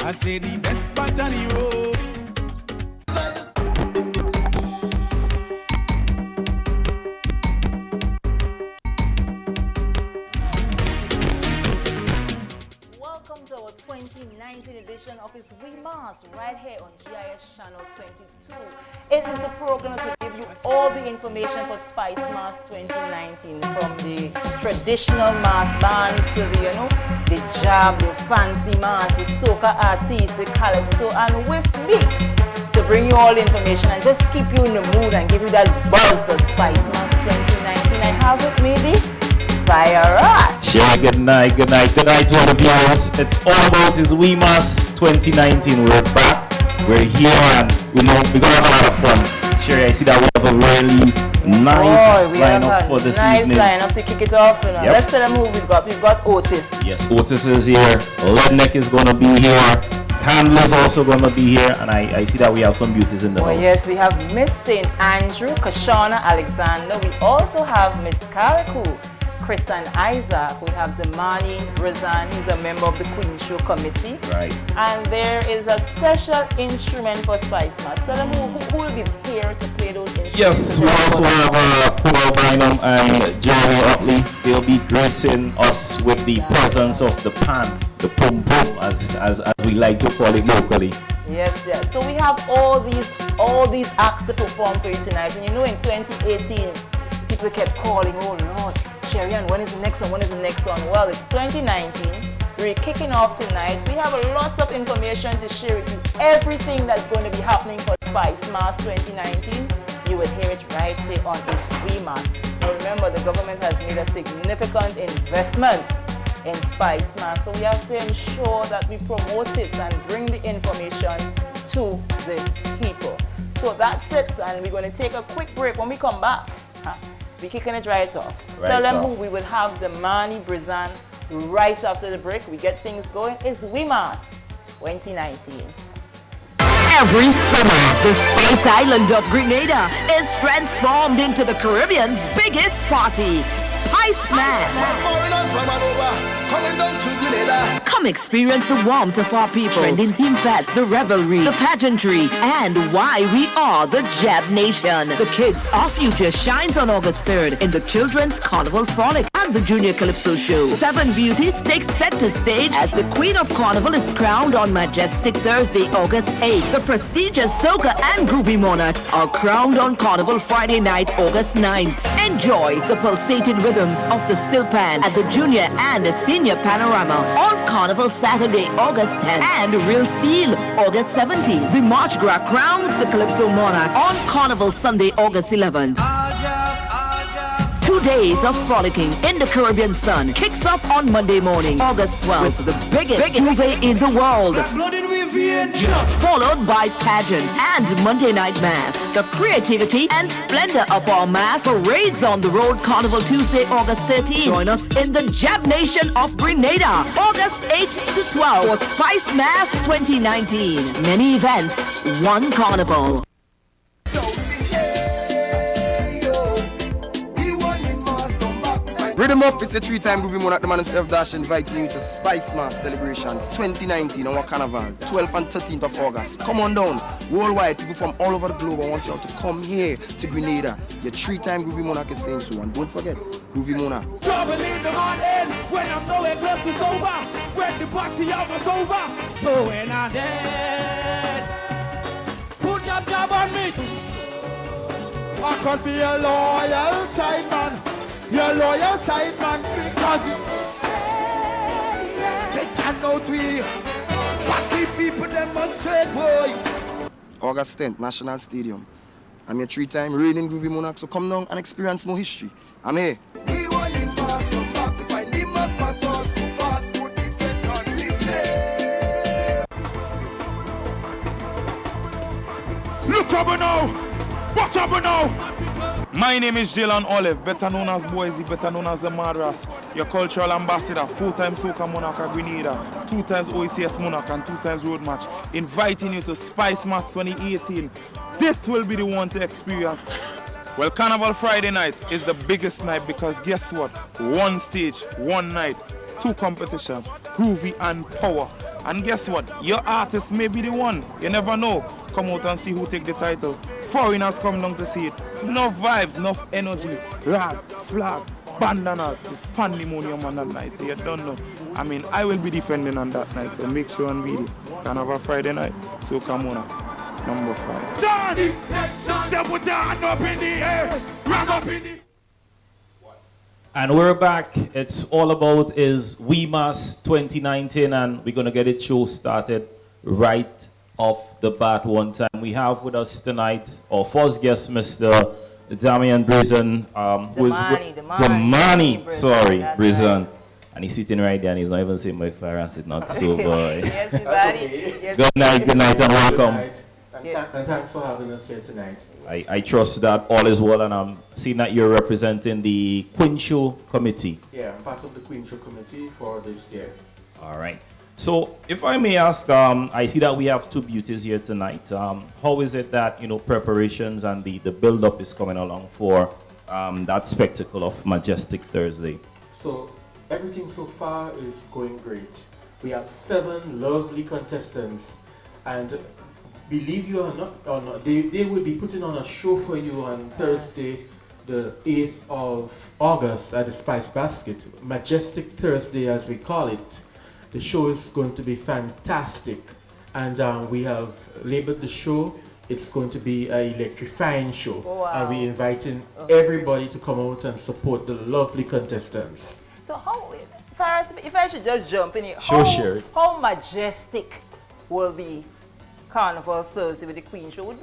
I say the best part of the road. Welcome to our 2019 edition of It's We Must, right here on GIS Channel 22. It is the program to give you all the information for Spice Mass 2019, from the traditional mass band to the, the jab, the fancy mass, the soca artists, the calypso, and with me to bring you all the information and just keep you in the mood and give you that buzz for Spice Mass 2019. I have with me the Fire. Sure, good night to all the viewers. It's all about It's We Must 2019. We're back, we're here, and we're gonna have a lot of fun. Sure, I see that we have a really nice lineup for this evening. Nice lineup to kick it off. Yep. Let's tell them who we've got. We've got Otis. Yes, Otis is here. Redneck is gonna be here. Candler's also gonna be here, and I see that we have some beauties in the house. Yes, we have Miss St. Andrew, Kashana Alexander. We also have Miss Karakou, Chris and Isaac. We have Damani Razan, he's a member of the Queen Show Committee. Right. And there is a special instrument for Spice Mass. Tell them who will be here to play those instruments. Yes, we also have Paul Bynum and Jeremy Utley. They'll be gracing us with the presence of the pan, the pum pum, as we like to call it locally. Yes. So we have all these acts to perform for you tonight. And in 2018, people kept calling, oh Lord, Sherian, when is the next one? Well, it's 2019. We're kicking off tonight. We have lots of information to share with you. Everything that's going to be happening for Spice Mass 2019, you will hear it right here on It's We Must. Now remember, the government has made a significant investment in Spice Mass, so we have to ensure that we promote it and bring the information to the people. So that's it, and we're going to take a quick break. When we come back, we're kicking it right off. Tell them who we will have the Mani Brizan right after the break. We get things going. It's We Must 2019. Every summer, the Spice Island of Grenada is transformed into the Caribbean's biggest party, Spice Man. Come experience the warmth of our people, trending theme fats, the revelry, the pageantry, and why we are the Jab Nation. The Kids Our Future shines on August 3rd in the Children's Carnival Frolic and the Junior Calypso Show. 7 beauties take center stage as the Queen of Carnival is crowned on majestic Thursday, August 8th. The prestigious Soca and Groovy Monarchs are crowned on Carnival Friday night, August 9th. Enjoy the pulsating rhythms of the Still Pan at the Junior and the Senior Panorama on Carnival Saturday, August 10th, and Real Steel, August 17th. The March Gras crowns the Calypso Monarch on Carnival Sunday, August 11th. 2 days of frolicking in the Caribbean sun kicks off on Monday morning, August 12th, with the biggest duvet in the world, followed by pageant and Monday night mass. The creativity and splendor of our mass parades on the road Carnival Tuesday, August 13th. Join us in the Jab Nation of Grenada, August 8th to 12th for Spice Mass 2019. Many events, one carnival. Rhythm Up is a 3-time groovy monarch, the man himself dash inviting you to Spice Mass Celebrations 2019, our carnival, 12th and 13th of August. Come on down, worldwide, people from all over the globe. I want you all to come here to Grenada. Your 3-time groovy monarch is saying so, and don't forget, groovy monarch. Trouble in the morning, when I'm nowhere close to sober, when the party hour's over, so when I'm dead, put your job on me. I could be a loyal side man. You're loyal side man, because you they can't out we party people demonstrate, boy. August 10th, National Stadium. I'm your 3-time reigning groovy monarch, so come down and experience more history. I'm here. Look up now! Watch up now! My name is Jalen Olive, better known as Boise, better known as the Madras, your cultural ambassador, 4-time Soca Monarch of Grenada, 2 times OECS Monarch and 2 times Road Match, inviting you to Spice Mass 2018. This will be the one to experience. Well, Carnival Friday night is the biggest night because guess what? 1 stage, 1 night, 2 competitions, groovy and power. And guess what? Your artist may be the one. You never know. Come out and see who take the title. Foreigners come down to see it. Enough vibes, enough energy. Rag, flag, bandanas. It's pandemonium on that night, so you don't know. I mean, I will be defending on that night, so make sure and be there. Can have a Friday night, so come on. Number 5. Johnny! Put your hand up in the air! Rag up in the... And we're back. It's all about is WeMass 2019, and we're gonna get it show started right off the bat one time. We have with us tonight our first guest, Mr. Damian Brizan, sorry, Brizan. Right. And he's sitting right there and he's not even saying my fire and sitting not so boy. Yes, okay. Good night and welcome. And thanks for having us here tonight. I trust that all is well, and I'm seeing that you're representing the Queen Show Committee. Yeah, I'm part of the Queen Show Committee for this year. All right. So, if I may ask, I see that we have two beauties here tonight. How is it that, preparations and the build-up is coming along for that spectacle of Majestic Thursday? So, everything so far is going great. We have 7 lovely contestants, and believe you or not, they will be putting on a show for you on Thursday, the 8th of August at the Spice Basket. Majestic Thursday, as we call it. The show is going to be fantastic, and we have labeled the show. It's going to be an electrifying show. Wow. And we're inviting everybody to come out and support the lovely contestants. So how, Paris, if I should just jump in here, how majestic will be Carnival Thursday with the Queen Show? Would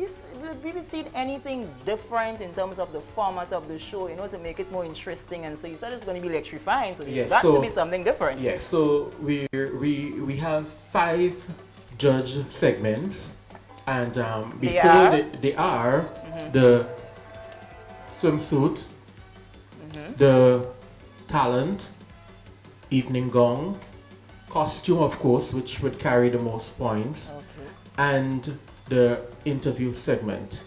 we be seeing anything different in terms of the format of the show, to make it more interesting? And so you said it's going to be electrifying, so there's got to be something different. Yes, so we have 5 judge segments, and before they are the swimsuit, the talent, evening gown, costume, of course, which would carry the most points, and the interview segment.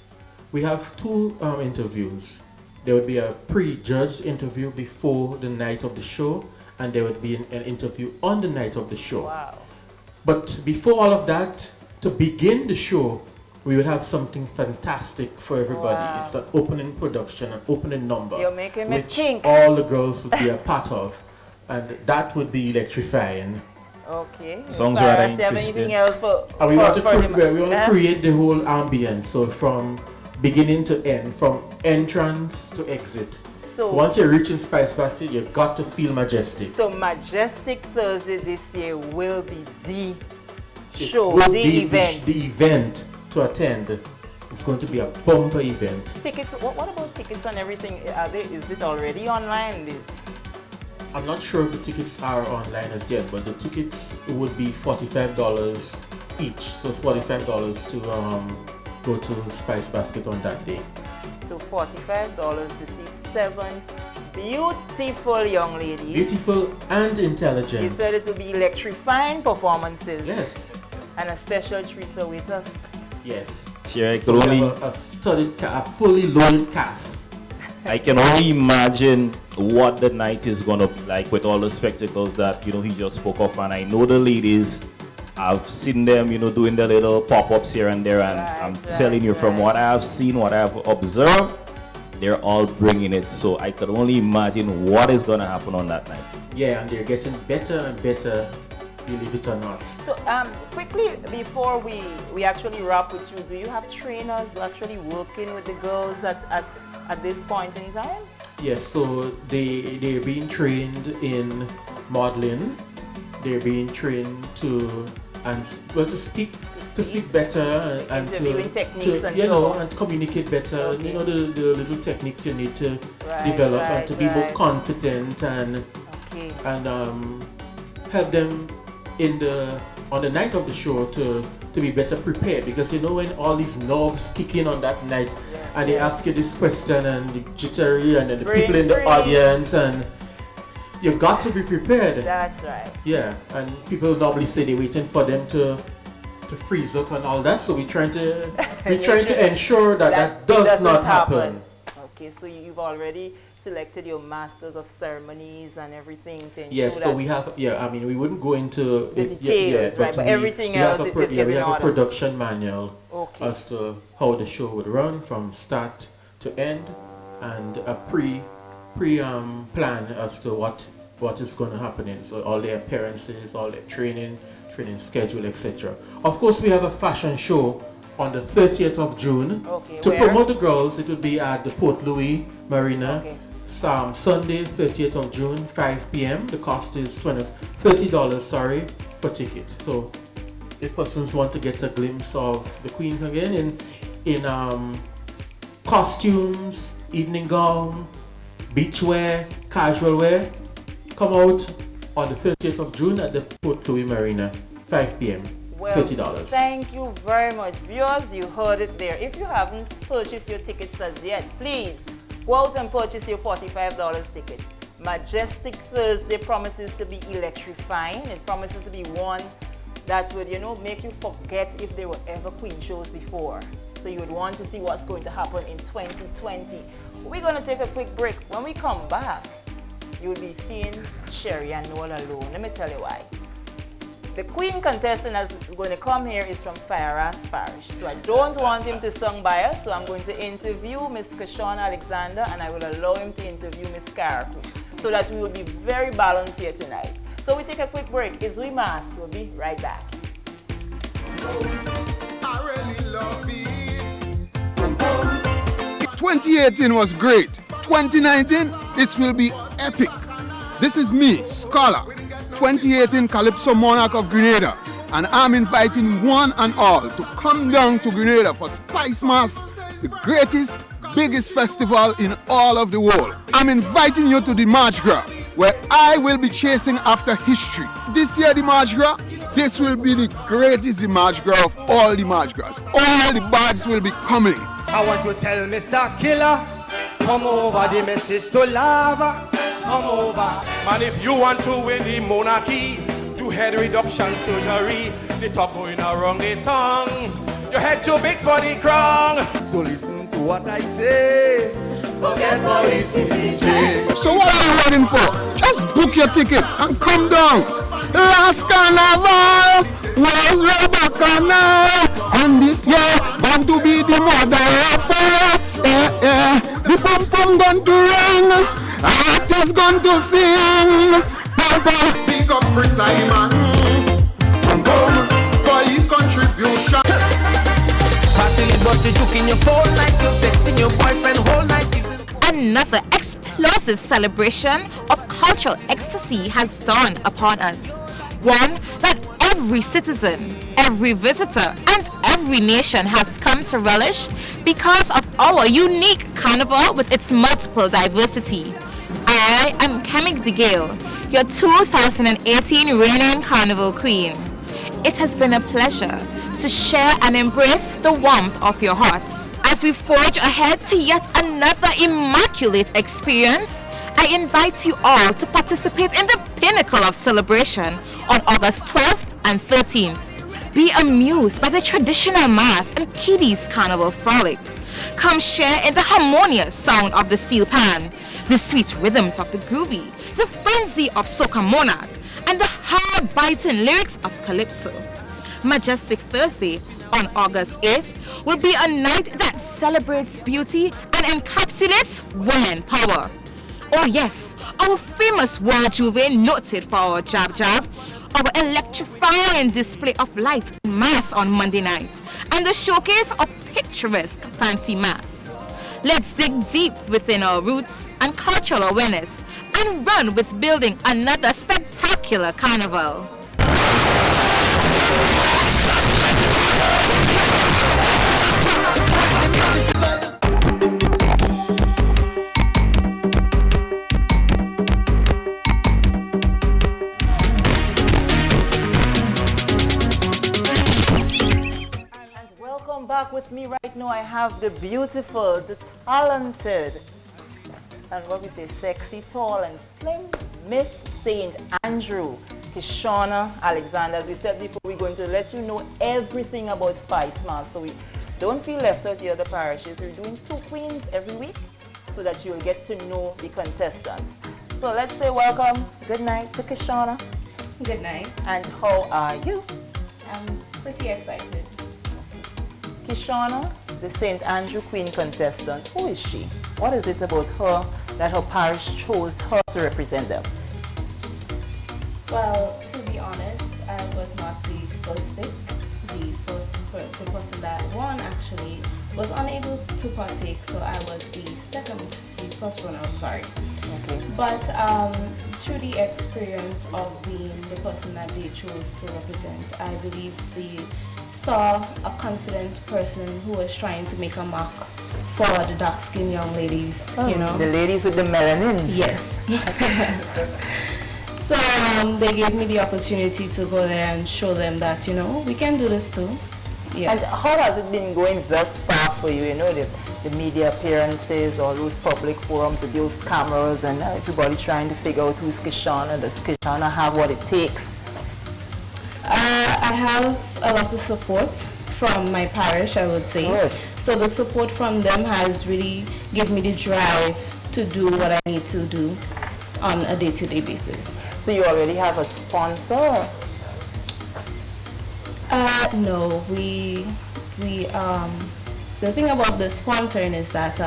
We have 2 interviews. There would be a pre-judged interview before the night of the show, and there would be an interview on the night of the show. Wow. But before all of that, to begin the show, we would have something fantastic for everybody. Wow. It's an opening production, an opening number, you're making me think. All the girls would be a part of, and that would be electrifying. Okay. Songs rather interesting. Anything else for we want to create the whole ambience, so from beginning to end, from entrance to exit. So once you're reaching Spice Basket, you've got to feel majestic. So Majestic Thursday this year will be the show, the event. The event to attend. It's going to be a bumper event. Tickets. What about tickets and everything? Is it already online? I'm not sure if the tickets are online as yet, but the tickets would be $45 each. So it's $45 to go to Spice Basket on that day. So $45 to see 7 beautiful young ladies. Beautiful and intelligent. You said it will be electrifying performances. Yes. And a special treat with us. Yes. Sure, I so could only... a fully loaded cast. I can only imagine what the night is going to be like with all the spectacles that, he just spoke of. And I know the ladies, I've seen them, doing the little pop-ups here and there. And I'm telling you, from what I have seen, what I have observed, they're all bringing it. So I could only imagine what is going to happen on that night. Yeah, and they're getting better and better, believe it or not. So quickly, before we actually wrap with you, do you have trainers who are actually working with the girls at this point in time? Yes, so they're being trained in modeling. They're being trained to speak better and to communicate better. Okay. The little techniques you need to develop and to be more confident and help them on the night of the show to be better prepared, because when all these nerves kick in on that night, and they ask you this question and the jittery and then the people in the audience, and you've got to be prepared. That's right. Yeah, and people normally say they're waiting for them to freeze up and all that, so we're trying to ensure that does not happen. Okay, so you've already selected your masters of ceremonies and everything to ensure Yes, so that we have, I mean, we wouldn't go into the details, right? But everything else is we in have a order. production manual Okay. as to how the show would run from start to end, and a plan as to what is going to happen in. So all the appearances, all the training schedule, etc. Of course, we have a fashion show on the 30th of June. Okay, to where? promote the girls, it will be at the Port Louis Marina. Okay. Sunday, 30th of June, 5 p.m. The cost is $30 per ticket. So if persons want to get a glimpse of the Queen again in costumes, evening gown, beachwear, casual wear, come out on the 30th of June at the Port Louis Marina, 5 p.m. Well, $30. thank you very much. Viewers, you heard it there. If you haven't purchased your tickets as yet, please go out and purchase your $45 ticket. Majestic Thursday promises to be electrifying. It promises to be one that would, make you forget if there were ever Queen shows before. So you would want to see what's going to happen in 2020. We're going to take a quick break. When we come back, you'll be seeing Sherry and Noel alone. Let me tell you why. The Queen contestant that's going to come here is from Firehouse Parish. So I don't want him to sing by us, so I'm going to interview Miss Kishon Alexander and I will allow him to interview Miss Karaku, so that we will be very balanced here tonight. So we take a quick break. It's We Mass. We'll be right back. I really love it. 2018 was great. 2019, this will be epic. This is me, Scholar, 2018 Calypso Monarch of Grenada, and I'm inviting one and all to come down to Grenada for Spice Mass, the greatest, biggest festival in all of the world. I'm inviting you to the Mardi Gras, where I will be chasing after history. This year, the Mardi Gras, this will be the greatest Mardi Gras of all the Mardi Gras. All the bards will be coming. I want to tell Mr. Killer, come over, the message to lava, come over. Man, if you want to win the monarchy, do head reduction surgery. The talk going around the tongue. Your head too big for the crown. So listen to what I say. Forget policy. So what are you waiting for? Just book your ticket and come down. Last carnival was Rebecca now, and this year going to be the mother of all. The pom pom going to ring, artists going to sing. Big up for Simon for his contribution. Another explosive celebration of cultural ecstasy has dawned upon us. One that every citizen, every visitor, and every nation has come to relish because of our unique carnival with its multiple diversity. I am Kemik DeGale, your 2018 reigning Carnival Queen. It has been a pleasure to share and embrace the warmth of your hearts. As we forge ahead to yet another immaculate experience, I invite you all to participate in the Pinnacle of Celebration on August 12th and 13th. Be amused by the traditional mass and kiddies carnival frolic. Come share in the harmonious sound of the steel pan, the sweet rhythms of the groovy, the frenzy of Soca Monarch, and the hard-biting lyrics of Calypso. Majestic Thursday on August 8th will be a night that celebrates beauty and encapsulates women power. Oh yes, our famous World Juve noted for our jab jab, our electrifying display of light and mass on Monday night, and the showcase of picturesque fancy mass. Let's dig deep within our roots and cultural awareness and run with building another spectacular carnival. Back with me right now, I have the beautiful, the talented, and what we say, sexy, tall, and slim Miss St. Andrew, Kishona Alexander. As we said before, we're going to let you know everything about Spice Mass, so we don't feel left out here at the parishes. We're doing 2 queens every week. so that you'll get to know the contestants. So let's say welcome, good night to Kishona. Good night. And how are you? I'm pretty excited. Kishona, the St. Andrew Queen contestant, who is she? What is it about her that her parish chose her to represent them? Well, to be honest, I was not the first pick. The person that won actually was unable to partake, so I was the first runner, sorry. Okay. But through the experience of being the person that they chose to represent, I believe they saw a confident person who was trying to make a mark for the dark-skinned young ladies, you know. The ladies with the melanin. Yes. So they gave me the opportunity to go there and show them that, you know, we can do this too. Yeah. And how has it been going thus far for you? You know, the media appearances, all those public forums with those cameras and everybody trying to figure out who's Kishona. Does Kishona have what it takes? I have a lot of support from my parish, I would say. Good. So the support from them has really given me the drive to do what I need to do on a day-to-day basis. So you already have a sponsor? No, the thing about the sponsoring is that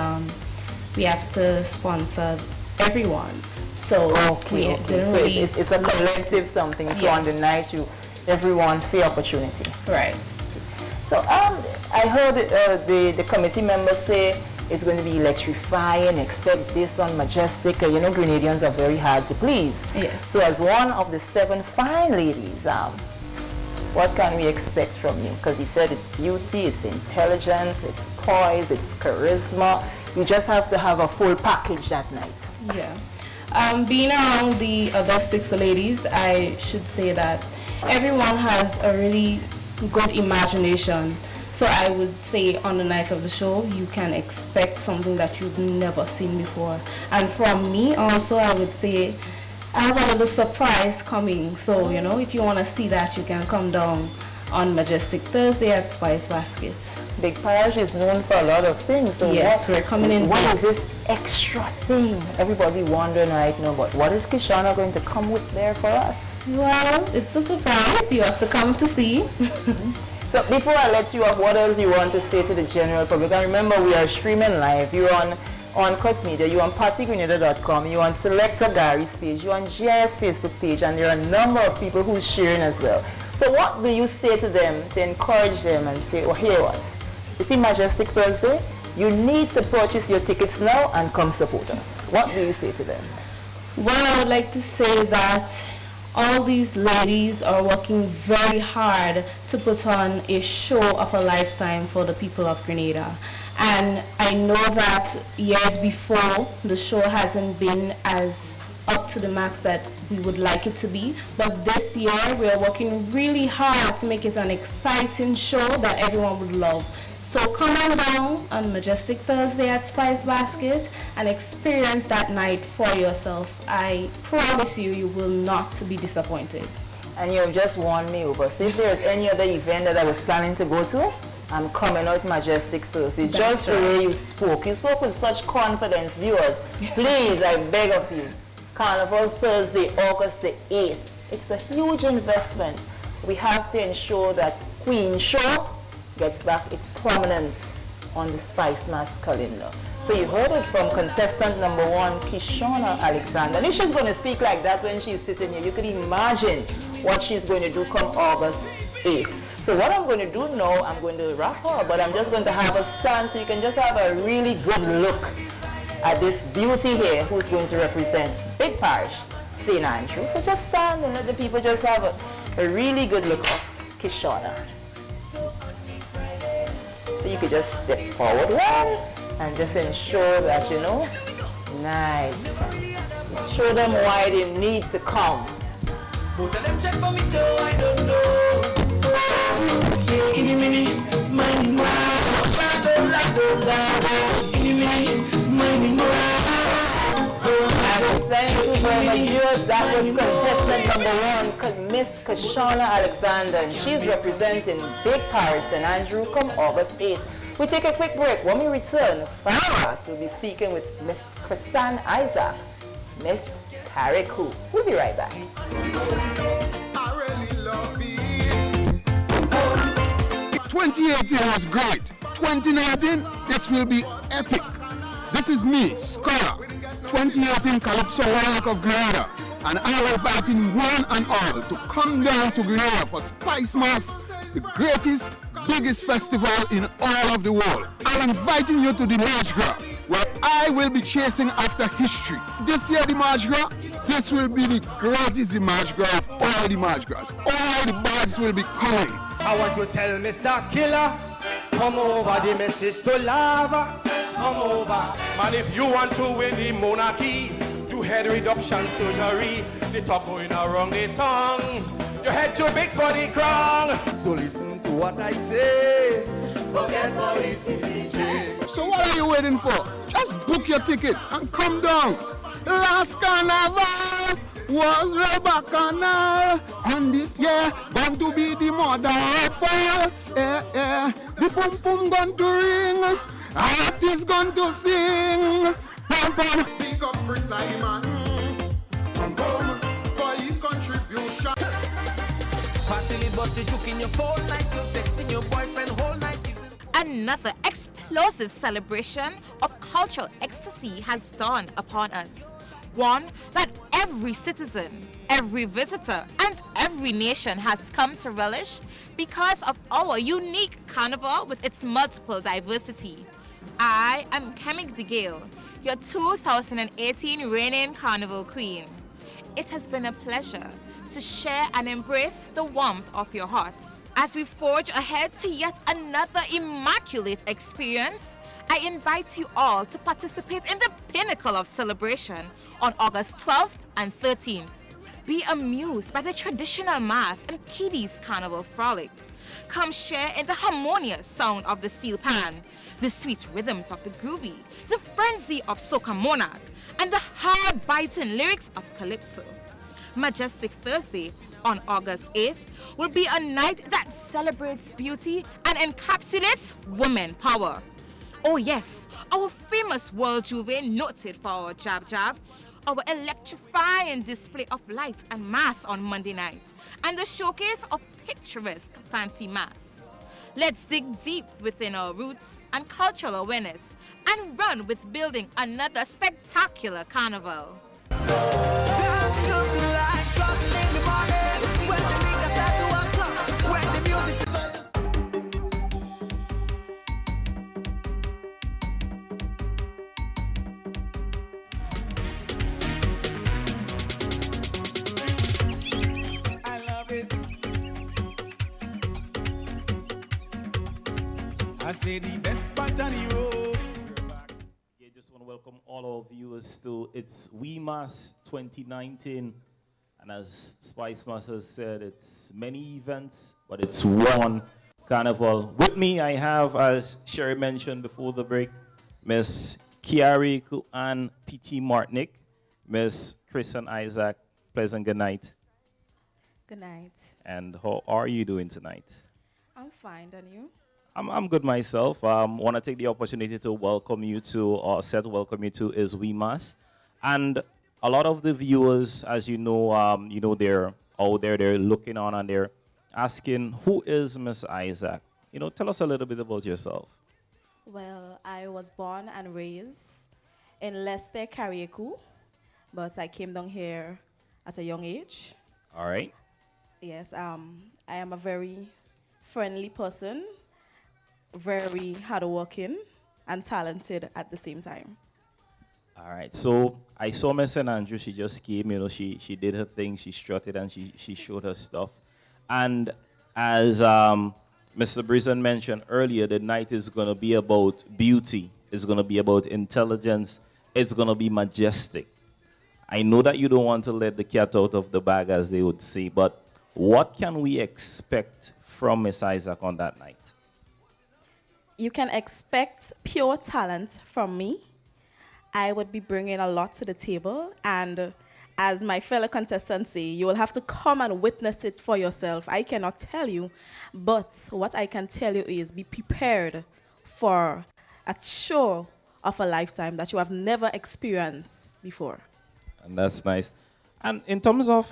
we have to sponsor everyone. So okay. So it's a collective something. So on the night, everyone fair opportunity. Right. So I heard the committee members say it's going to be electrifying. Expect this on Majestic. You know, Grenadians are very hard to please. Yes. So as one of the 7 fine ladies, what can we expect from you? Because he said it's beauty, it's intelligence, it's poise, it's charisma. You just have to have a full package that night. Yeah. Being around the other 6 ladies, I should say that everyone has a really good imagination. So I would say on the night of the show, you can expect something that you've never seen before. And from me also, I would say I have a little surprise coming. So, you know, if you want to see that, you can come down on Majestic Thursday at Spice Baskets. Big Parish is known for a lot of things. So yes, we're coming in. What is this extra thing? Everybody wondering right now, but what is Kishona going to come with there for us? Well, it's a surprise. You have to come to see. So before I let you off, what else you want to say to the general public? And remember, we are streaming live. You're on Cut Media, you're on Partygrenada.com, you're on Selector Gary's page, you're on GIS Facebook page, and there are a number of people who's sharing as well. So what do you say to them to encourage them and say, oh, here what? You see Majestic Thursday? You need to purchase your tickets now and come support us. What do you say to them? Well, I would like to say that all these ladies are working very hard to put on a show of a lifetime for the people of Grenada. And I know that years before, the show hasn't been as up to the max that we would like it to be. But this year, we are working really hard to make it an exciting show that everyone would love. So come on down on Majestic Thursday at Spice Basket and experience that night for yourself. I promise you, you will not be disappointed. And you've just won me over. So if there's any other event that I was planning to go to, I'm coming out Majestic Thursday. Just the way you spoke. You spoke with such confidence, viewers. Please, I beg of you. Carnival Thursday, August the 8th. It's a huge investment. We have to ensure that Queen Show gets back its prominence on the Spice Mass calendar. So you heard it from contestant number 1, Kishona Alexander. And if she's going to speak like that when she's sitting here, you can imagine what she's going to do come August 8th. So what I'm going to do now, I'm going to wrap her, but I'm just going to have a stand so you can just have a really good look at this beauty here who's going to represent Big Parish, St. Andrew. So just stand and let the people just have a really good look of Kishona. So you could just step forward one and just ensure that, you know, nice. Show them why they need to come. Both of them check for me, so I don't know. Yeah, in a minute, money more. Thank you very much, viewers. That was contestant number 1, Miss Kishona Alexander, and she's representing Big Parish St. Andrew come August 8th. We take a quick break. When we return, Farras will be speaking with Miss Chrisanne Isaac, Miss Tariku. We'll be right back. I really love it. 2018 was great. 2019, this will be epic. This is me, Scholar, 2018 Calypso Monarch of Grenada, and I'm inviting one and all to come down to Grenada for Spice Mass, the greatest, biggest festival in all of the world. I'm inviting you to the Mardi Gras, where I will be chasing after history. This year, the Mardi Gras, this will be the greatest Mardi Gras of all the Mardi Gras. All the bags will be coming. I want to tell Mr. Killer, come over, the message to lava, come over. Man, if you want to win the monarchy, do head reduction surgery. The talk going around the tongue. Your head too big for the crown. So listen to what I say. Forget police CCJ. So what are you waiting for? Just book your ticket and come down. Last carnival was Rebecca, and this year going to be the mother of all. The pum pum going to ring, artist going to sing. Pum pum. Big up for Simon, for his contribution. Another explosive celebration of cultural ecstasy has dawned upon us. One that every citizen, every visitor, and every nation has come to relish because of our unique carnival with its multiple diversity. I am Kemik DeGale, your 2018 reigning carnival queen. It has been a pleasure to share and embrace the warmth of your hearts. As we forge ahead to yet another immaculate experience, I invite you all to participate in the Pinnacle of Celebration on August 12th and 13th. Be amused by the traditional mass and kiddies carnival frolic. Come share in the harmonious sound of the steel pan, the sweet rhythms of the groovy, the frenzy of soca monarch, and the hard-biting lyrics of calypso. Majestic Thursday on August 8th will be a night that celebrates beauty and encapsulates women power. Oh yes, our famous World Juve noted for our jab jab, our electrifying display of light and mass on Monday night, and the showcase of picturesque fancy mass. Let's dig deep within our roots and cultural awareness and run with building another spectacular carnival. I say the best part of the road. Yeah, just want to welcome all our viewers to It's We Mass 2019. And as Spice Master said, it's many events, but it's one carnival. With me, I have, as Sherry mentioned before the break, Miss Kiari Kuan P.T. Martinick, Miss Chrisanne Isaac. Pleasant good night. Good night. And how are you doing tonight? I'm fine, and you? I'm good myself. Want to take the opportunity to welcome you to, welcome you to Is We Mass. And a lot of the viewers, as you know, they're out there, they're looking on and they're asking, who is Miss Isaac? Tell us a little bit about yourself. Well, I was born and raised in Leicester, Carriacou, but I came down here at a young age. All right. Yes, I am a very friendly person, very hardworking and talented at the same time. All right. So I saw Miss St. Andrew. She just came. She did her thing. She strutted and she showed her stuff. And as Mr. Brison mentioned earlier, the night is going to be about beauty. It's going to be about intelligence. It's going to be majestic. I know that you don't want to let the cat out of the bag, as they would say, but what can we expect from Miss Isaac on that night? You can expect pure talent from me. I would be bringing a lot to the table, and as my fellow contestants say, you will have to come and witness it for yourself. I cannot tell you, but what I can tell you is be prepared for a show of a lifetime that you have never experienced before. And that's nice. And in terms of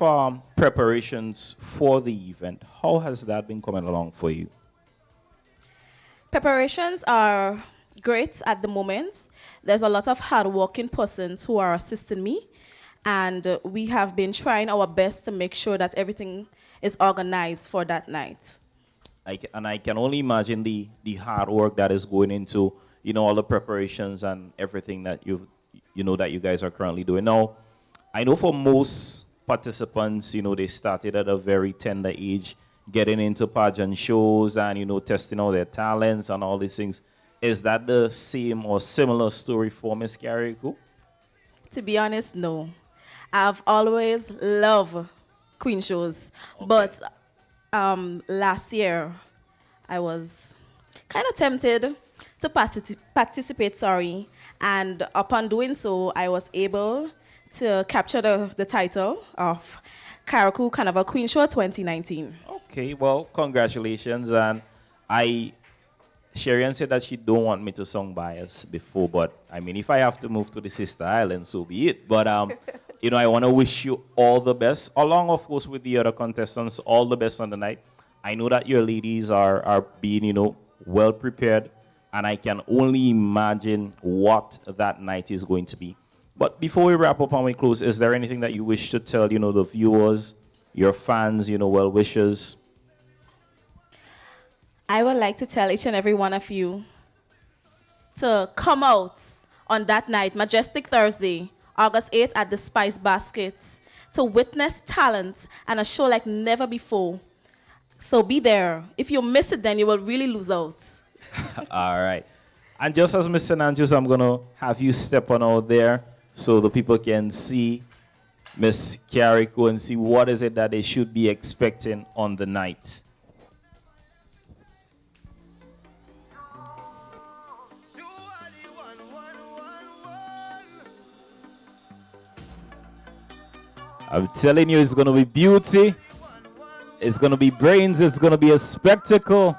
preparations for the event, how has that been coming along for you? Preparations are great at the moment. There's a lot of hardworking persons who are assisting me, and we have been trying our best to make sure that everything is organized for that night. And I can only imagine the hard work that is going into, all the preparations and everything that that you guys are currently doing. Now, I know for most participants, they started at a very tender age, getting into pageant shows and, testing out their talents and all these things. Is that the same or similar story for Miss Kyariako? To be honest, no. I've always loved queen shows, okay. But last year I was kind of tempted to participate, and upon doing so, I was able to capture the title of Kyariako Carnival Queen Show 2019. Okay, well, congratulations. And Sherian said that she don't want me to song bias before, but I mean, if I have to move to the sister island, so be it. But I want to wish you all the best, along, of course, with the other contestants, all the best on the night. I know that your ladies are being, well prepared, and I can only imagine what that night is going to be. But before we wrap up and we close, is there anything that you wish to tell, the viewers, your fans, well wishers? I would like to tell each and every one of you to come out on that night, Majestic Thursday, August 8th at the Spice Basket, to witness talent and a show like never before. So be there. If you miss it, then you will really lose out. All right. And just as Mr. Nanjus, I'm going to have you step on out there so the people can see Miss Kyariako and see what is it that they should be expecting on the night. I'm telling you, it's going to be beauty. It's going to be brains. It's going to be a spectacle.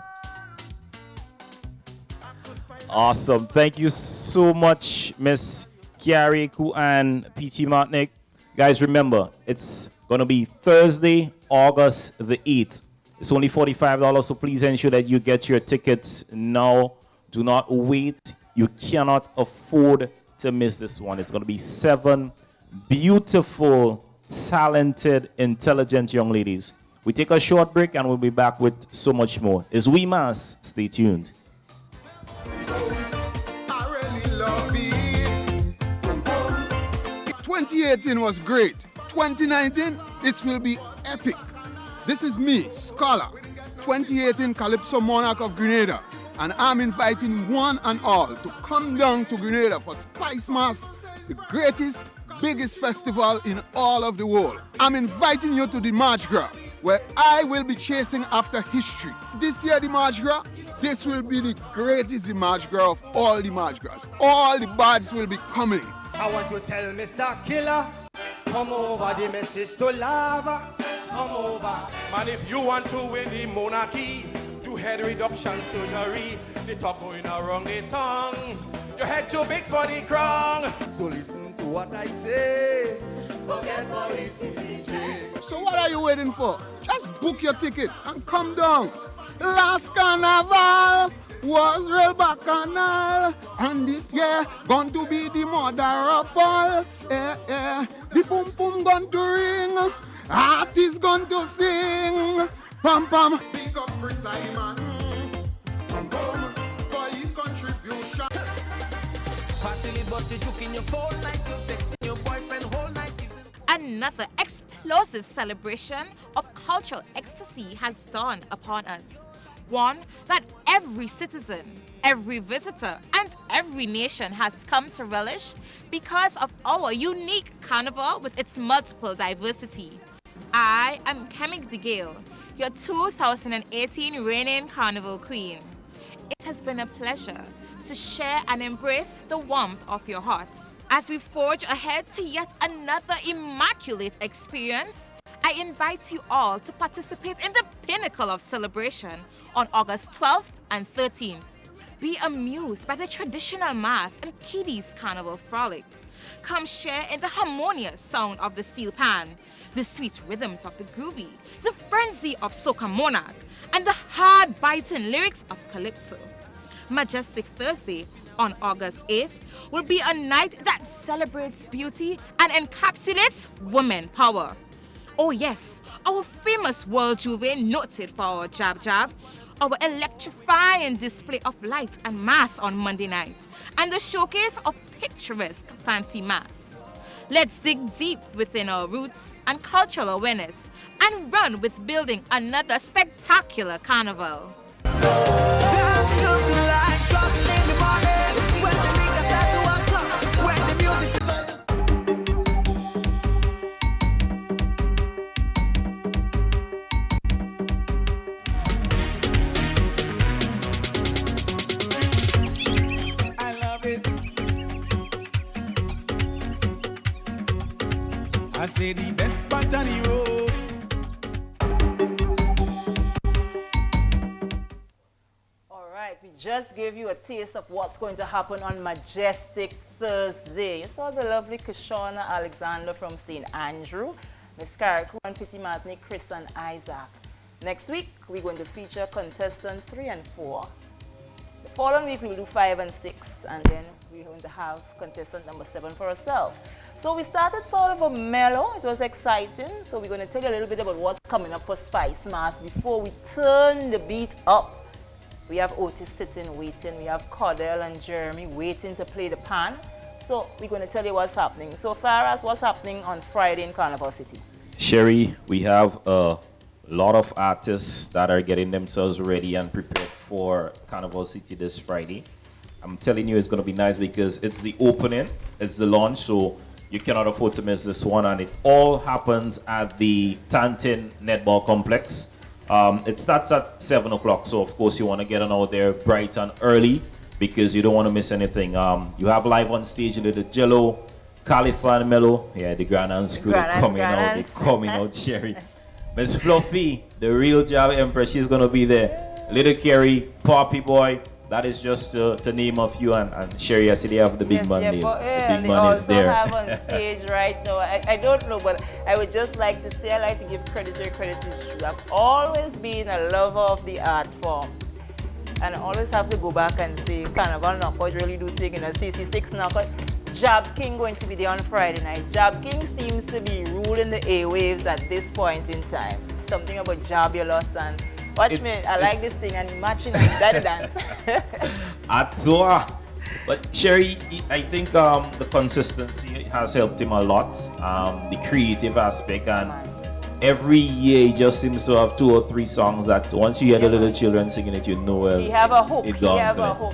Awesome. Thank you so much, Miss Kyariako and P.T. Martinick. Guys, remember, it's going to be Thursday, August the 8th. It's only $45, so please ensure that you get your tickets now. Do not wait. You cannot afford to miss this one. It's going to be 7 beautiful, talented, intelligent young ladies. We take a short break and we'll be back with so much more. It's We Mass. Stay tuned. I really love it. 2018 was great. 2019, this will be epic. This is me, Scholar, 2018 Calypso Monarch of Grenada, and I'm inviting one and all to come down to Grenada for Spice Mass, the greatest, biggest festival in all of the world. I'm inviting you to the Mardi Gras, where I will be chasing after history. This year, the Mardi Gras, this will be the greatest Mardi Gras of all the Mardi Gras. All the bards will be coming. I want to tell Mr. Killer, come over, the message to lava, come over. Man, if you want to win the monarchy, do head reduction surgery. The talk going around the tongue. Your head too big for the crown. So listen to what I say. Forget police CCJ. So what are you waiting for? Just book your ticket and come down. Last carnival was real bacchanal, and this year going to be the mother of all. The boom boom going to ring, artists going to sing. Pam pam. Big up for Simon. Boom for his contribution. Another explosive celebration of cultural ecstasy has dawned upon us. One that every citizen, every visitor, and every nation has come to relish because of our unique carnival with its multiple diversity. I am Kemik DeGale, your 2018 reigning carnival queen. It has been a pleasure to share and embrace the warmth of your hearts. As we forge ahead to yet another immaculate experience, I invite you all to participate in the Pinnacle of Celebration on August 12th and 13th. Be amused by the traditional mass and kiddies carnival frolic. Come share in the harmonious sound of the steel pan, the sweet rhythms of the groovy, the frenzy of soca monarch, and the hard-biting lyrics of calypso. Majestic Thursday on August 8th will be a night that celebrates beauty and encapsulates women power. Oh yes, our famous World Juve noted for our jab jab, our electrifying display of light and mass on Monday night, and the showcase of picturesque fancy mass. Let's dig deep within our roots and cultural awareness and run with building another spectacular carnival. I say the best part of the road. All right, we just gave you a taste of what's going to happen on Majestic Thursday. You saw the lovely Kishona Alexander from St. Andrew, Miss Karakou and Petit Martini, Chris and Isaac. Next week, we're going to feature contestant 3 and 4. The following week, we'll do 5 and 6, and then we're going to have contestant number 7 for ourselves. So we started sort of a mellow, it was exciting. So we're going to tell you a little bit about what's coming up for Spice Mass before we turn the beat up. We have Otis sitting, waiting. We have Cordell and Jeremy waiting to play the pan. So we're going to tell you what's happening. So far as what's happening on Friday in Carnival City. Sherry, we have a lot of artists that are getting themselves ready and prepared for Carnival City this Friday. I'm telling you, it's going to be nice because it's the opening, it's the launch, so you cannot afford to miss this one, and it all happens at the Tantin Netball Complex. It starts at 7 o'clock, so of course you want to get on out there bright and early because you don't want to miss anything. You have live on stage the Jello, Califan Mello, yeah, the Grand and Screw, they're coming out, Sherry. Miss Fluffy, the real Java Empress, she's going to be there. Little Kerry, Poppy Boy, that is just to name a few, and Sherry, I see they have the big man name. The big man is there. They also have on stage right now, I don't know, but I would just like to say, I like to give credit where credit is due. I've always been a lover of the art form. And I always have to go back and say, Carnival Knockout really do take in a CC6 knockout. Jab King going to be there on Friday night. Jab King seems to be ruling the airwaves at this point in time. Something about Jabulous and watch me, I like this thing and matching and better dance. Atzoa. But Sherry, I think the consistency has helped him a lot. The creative aspect, and every year he just seems to have 2 or 3 songs that once you hear the little children singing it, you know well. He have a hook,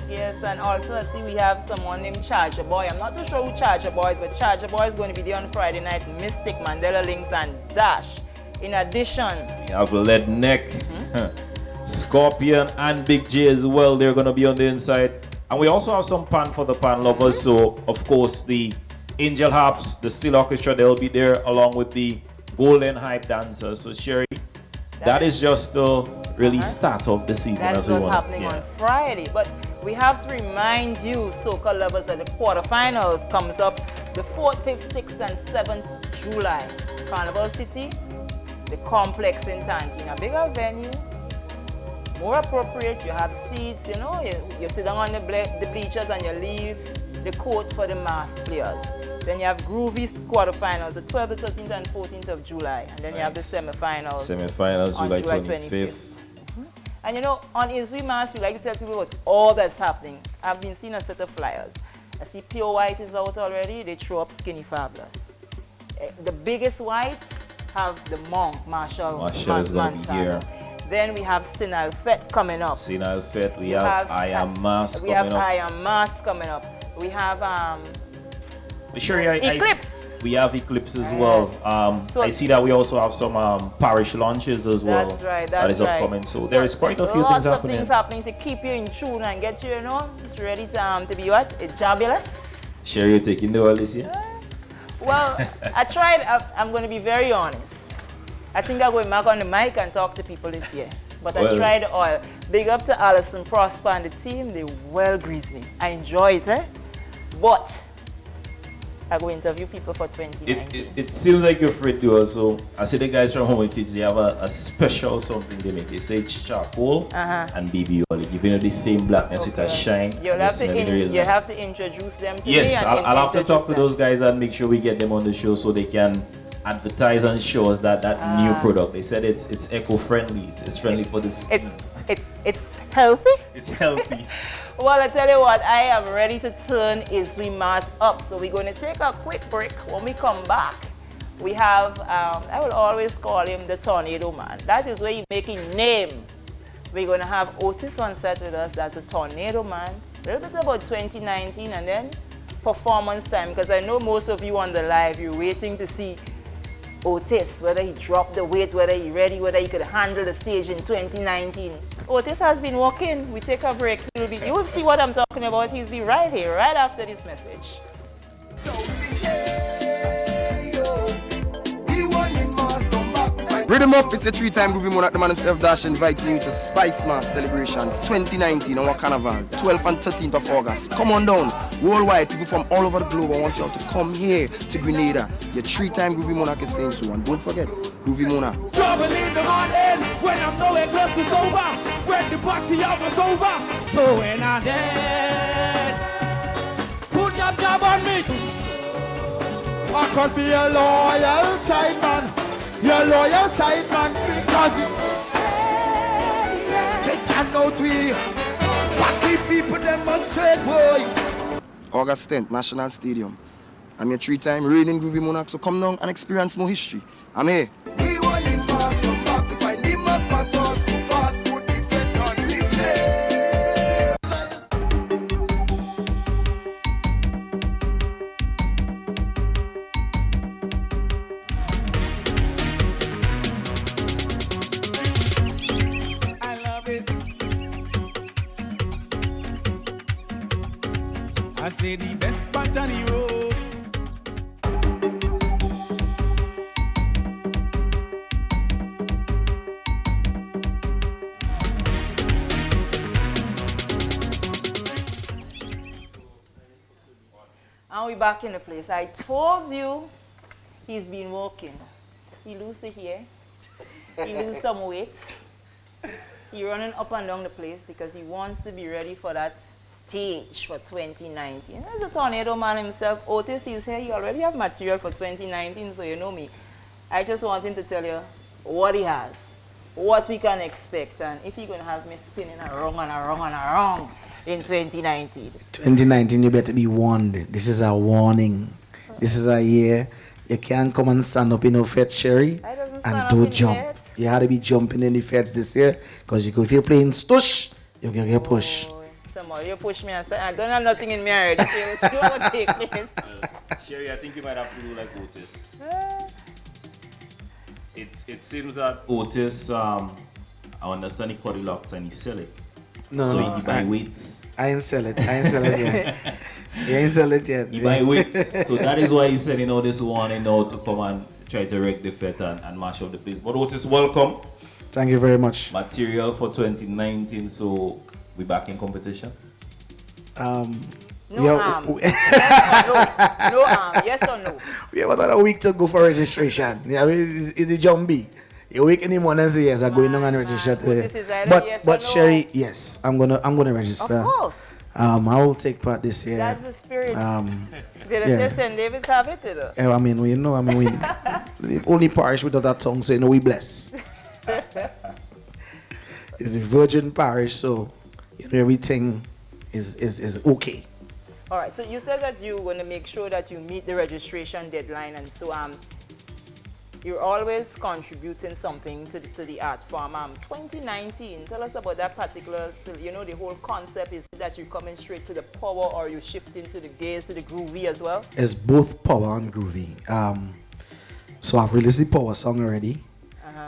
yes, and also I see we have someone named Charger Boy. I'm not too sure who Charger Boy is, but Charger Boy is going to be there on Friday night. Mystic, Mandela Links, and Dash. In addition, we have Lead Neck, Scorpion, and Big J as well. They're going to be on the inside. And we also have some pan for the pan lovers. So, of course, the Angel Harps, the Steel Orchestra, they'll be there along with the Golden Hype Dancers. So, Sherry, that is just the really start of the season. That's what's happening on Friday. But we have to remind you, soca lovers, that the quarterfinals comes up the 4th, 5th, 6th, and 7th July. Carnival City, the complex in Tantin, a bigger venue, more appropriate. You have seats, you know, you sit down on the bleachers and you leave the court for the mass players. Then you have groovy quarterfinals, the 12th, 13th, and 14th of July. And then you have the semifinals. Semifinals, July 25th. And you know, on Iswi Mass, we like to tell people about all that's happening. I've been seeing a set of flyers. I see Pure White is out already. They throw up Skinny Fabulous. The biggest whites have the Monk, Marshall is going to be here. Then we have Sinal Fet coming up. Sinal Fet, we have I Am Mass coming up. We have I Am Mass coming up. We have Eclipse. We have Eclipse as well. So I see that we also have some parish launches as well. That's right. That is upcoming. So there is quite a few things happening. Lots of things happening to keep you in tune and get you, you know, ready to be what? Jabulous. Sherry, you're taking the world this year? Well, I tried. I'm going to be very honest. I think I'm going back on the mic and talk to people this year. But I tried the oil. Big up to Alison Prosper and the team. They well greased me. I enjoy it, But I go interview people for 2019. It seems like you're afraid to also. I see the guys from Heritage, they have a special something they make. They say it's charcoal and BB oil, giving you the same blackness with a shine. You'll have to introduce them to me. Yes, I'll have to talk to those guys and make sure we get them on the show so they can advertise and show us that new product. They said it's eco-friendly. It's friendly for the skin. It's healthy? It's healthy. Well, I tell you what, I am ready to turn we mask up. So we're going to take a quick break. When we come back, we have, I will always call him the Tornado Man. That is where he's making name. We're going to have Otis on set with us. That's a Tornado Man. A little bit about 2019 and then performance time. Because I know most of you on the live, you're waiting to see Otis, whether he dropped the weight, whether he's ready, whether he could handle the stage in 2019. Otis has been walking. We take a break. You will see what I'm talking about. He'll be right here, right after this message. Rhythm Up, it's a 3-time groovy monarch, the man himself Dash inviting you to Spice Mass Celebrations 2019, our carnival, 12th and 13th of August. Come on down, worldwide, people from all over the globe. I want you all to come here to Grenada. Your 3-time groovy monarch is saying so, and don't forget, groovy monarch. Trouble in the morning, when I'm nowhere close to sober, when the party was over. So when I'm dead, put your job on me. I could be a loyal side man. You're loyal side man because they can't go to you. Party people demonstrate, boy. August 10th, National Stadium. I'm your 3-time reigning groovy monarch, so come down and experience more history. I'm here. We want him fast, come back to find him must pass us too fast. Put the set on replay. I say the best part on the road. And we're back in the place. I told you he's been walking. He lose the hair. He lose some weight. He running up and down the place because he wants to be ready for that stage for 2019. There's a Tornado Man himself. Otis is here. He already have material for 2019, so you know me. I just want him to tell you what he has, what we can expect, and if he's going to have me spinning around and around and around in 2019. 2019, you better be warned. This is a warning. This is a year you can't come and stand up in no fed, Sherry, and do jump. You had to be jumping in the feds this year, because if you're playing stush, you're going to get pushed. You push me and say, I don't have nothing in me already. So see what take place. Sherry, I think you might have to do like Otis. It seems that Otis, I understand he cut the locks and he sell it. No, so he buy weights. I ain't sell it. yet. He ain't sell it yet. He buy weights. So that is why he's sending out this warning now to come and try to wreck the fet and mash up the place. But Otis, welcome. Thank you very much. Material for 2019, so we back in competition? No harm. Yes or no? We have another week to go for registration. Yeah, it's the jumbie. You wake in the morning and say yes, I'm going on and register today. But Sherry, yes, I'm gonna register. Of course. I will take part this year. That's the spirit. Did St. David's have it with us? Yeah, I mean, we the only parish without that tongue saying we bless. It's a virgin parish, so everything is okay. All right, so you said that you want to make sure that you meet the registration deadline, and so you're always contributing something to the art form. 2019, tell us about that particular, the whole concept is that you're coming straight to the power, or you're shifting to the gaze, to the groovy as well? It's both power and groovy. So I've released the power song already.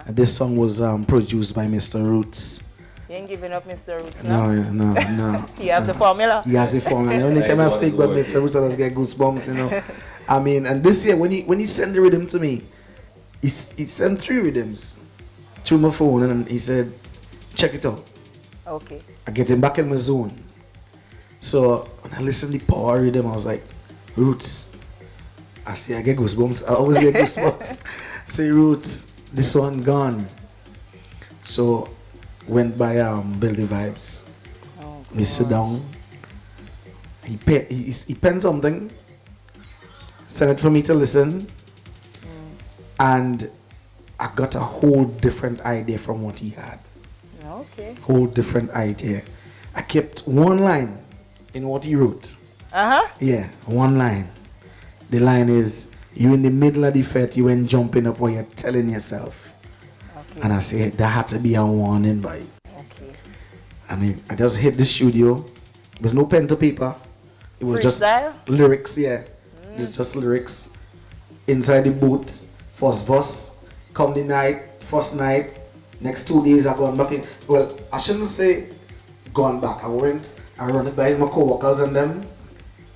And this song was produced by Mr. Roots. You ain't giving up Mr. Roots No. He has the formula. He has the formula. The only time I speak about Mr. Roots, I just get goosebumps, I mean, and this year, when he sent the rhythm to me, he sent 3 rhythms through my phone, and he said, check it out. Okay. I get him back in my zone. So when I listen to the power rhythm, I was like, Roots. I say I get goosebumps. I always get goosebumps. Say Roots, this one gone. So went by Build the Vibes. Oh, we sit down. He penned something. Sent it for me to listen. And I got a whole different idea from what he had. Okay. Whole different idea. I kept one line in what he wrote. Yeah, one line. The line is, you in the middle of the fete, you ain't jumping up while you're telling yourself. Okay. And I said, that had to be a warning, boy. Okay. I just hit the studio. There's no pen to paper. It was just lyrics, yeah. It's just lyrics. Inside the booth, first verse, come the night, first night, next 2 days I gone back in. Well, I shouldn't say gone back. I run it by my co-workers and them.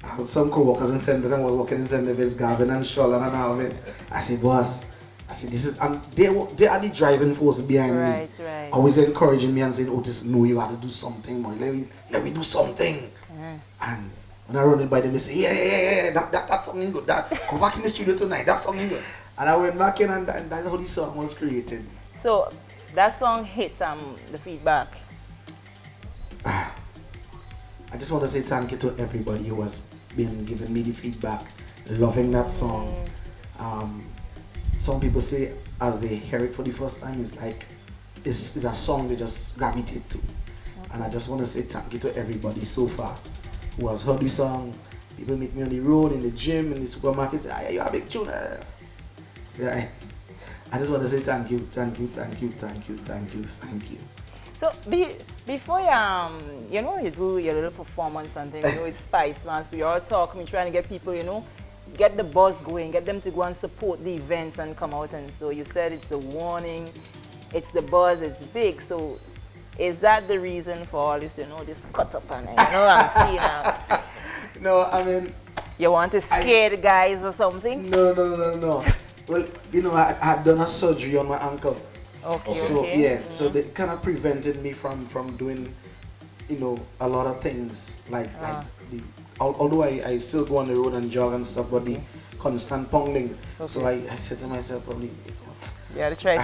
I have some co-workers in St. Vincent, was working in St. Vincent, Gavin and Sholland and Alvin. I said, boss, this is, and they are the driving force behind me. Right. Always encouraging me and saying, Otis, no, you have to do something, boy. Let me do something. And when I run it by them, they say, yeah, that's something good. Go back in the studio tonight, that's something good. And I went back in and that's how the song was created. So that song hit the feedback. I just want to say thank you to everybody who has been giving me the feedback, loving that song. Some people say as they hear it for the first time, it's like it's a song they just gravitate to. And I just want to say thank you to everybody so far who has heard the song. People meet me on the road, in the gym, in the supermarket, say, you're a big tuner. So I just want to say thank you. So before you do your little performance and thing, it's Spice Mass, we all talking, we're trying to get people, get the buzz going, get them to go and support the events and come out. And so you said it's the warning, it's the buzz, it's big. So is that the reason for all this, this cut up and I'm seeing now? No, I mean... You want to scare the guys or something? No. Well, I had done a surgery on my ankle. Okay. So so they kind of prevented me from doing, a lot of things although I still go on the road and jog and stuff, but the constant pounding. Okay. So I said to myself, probably, you had to try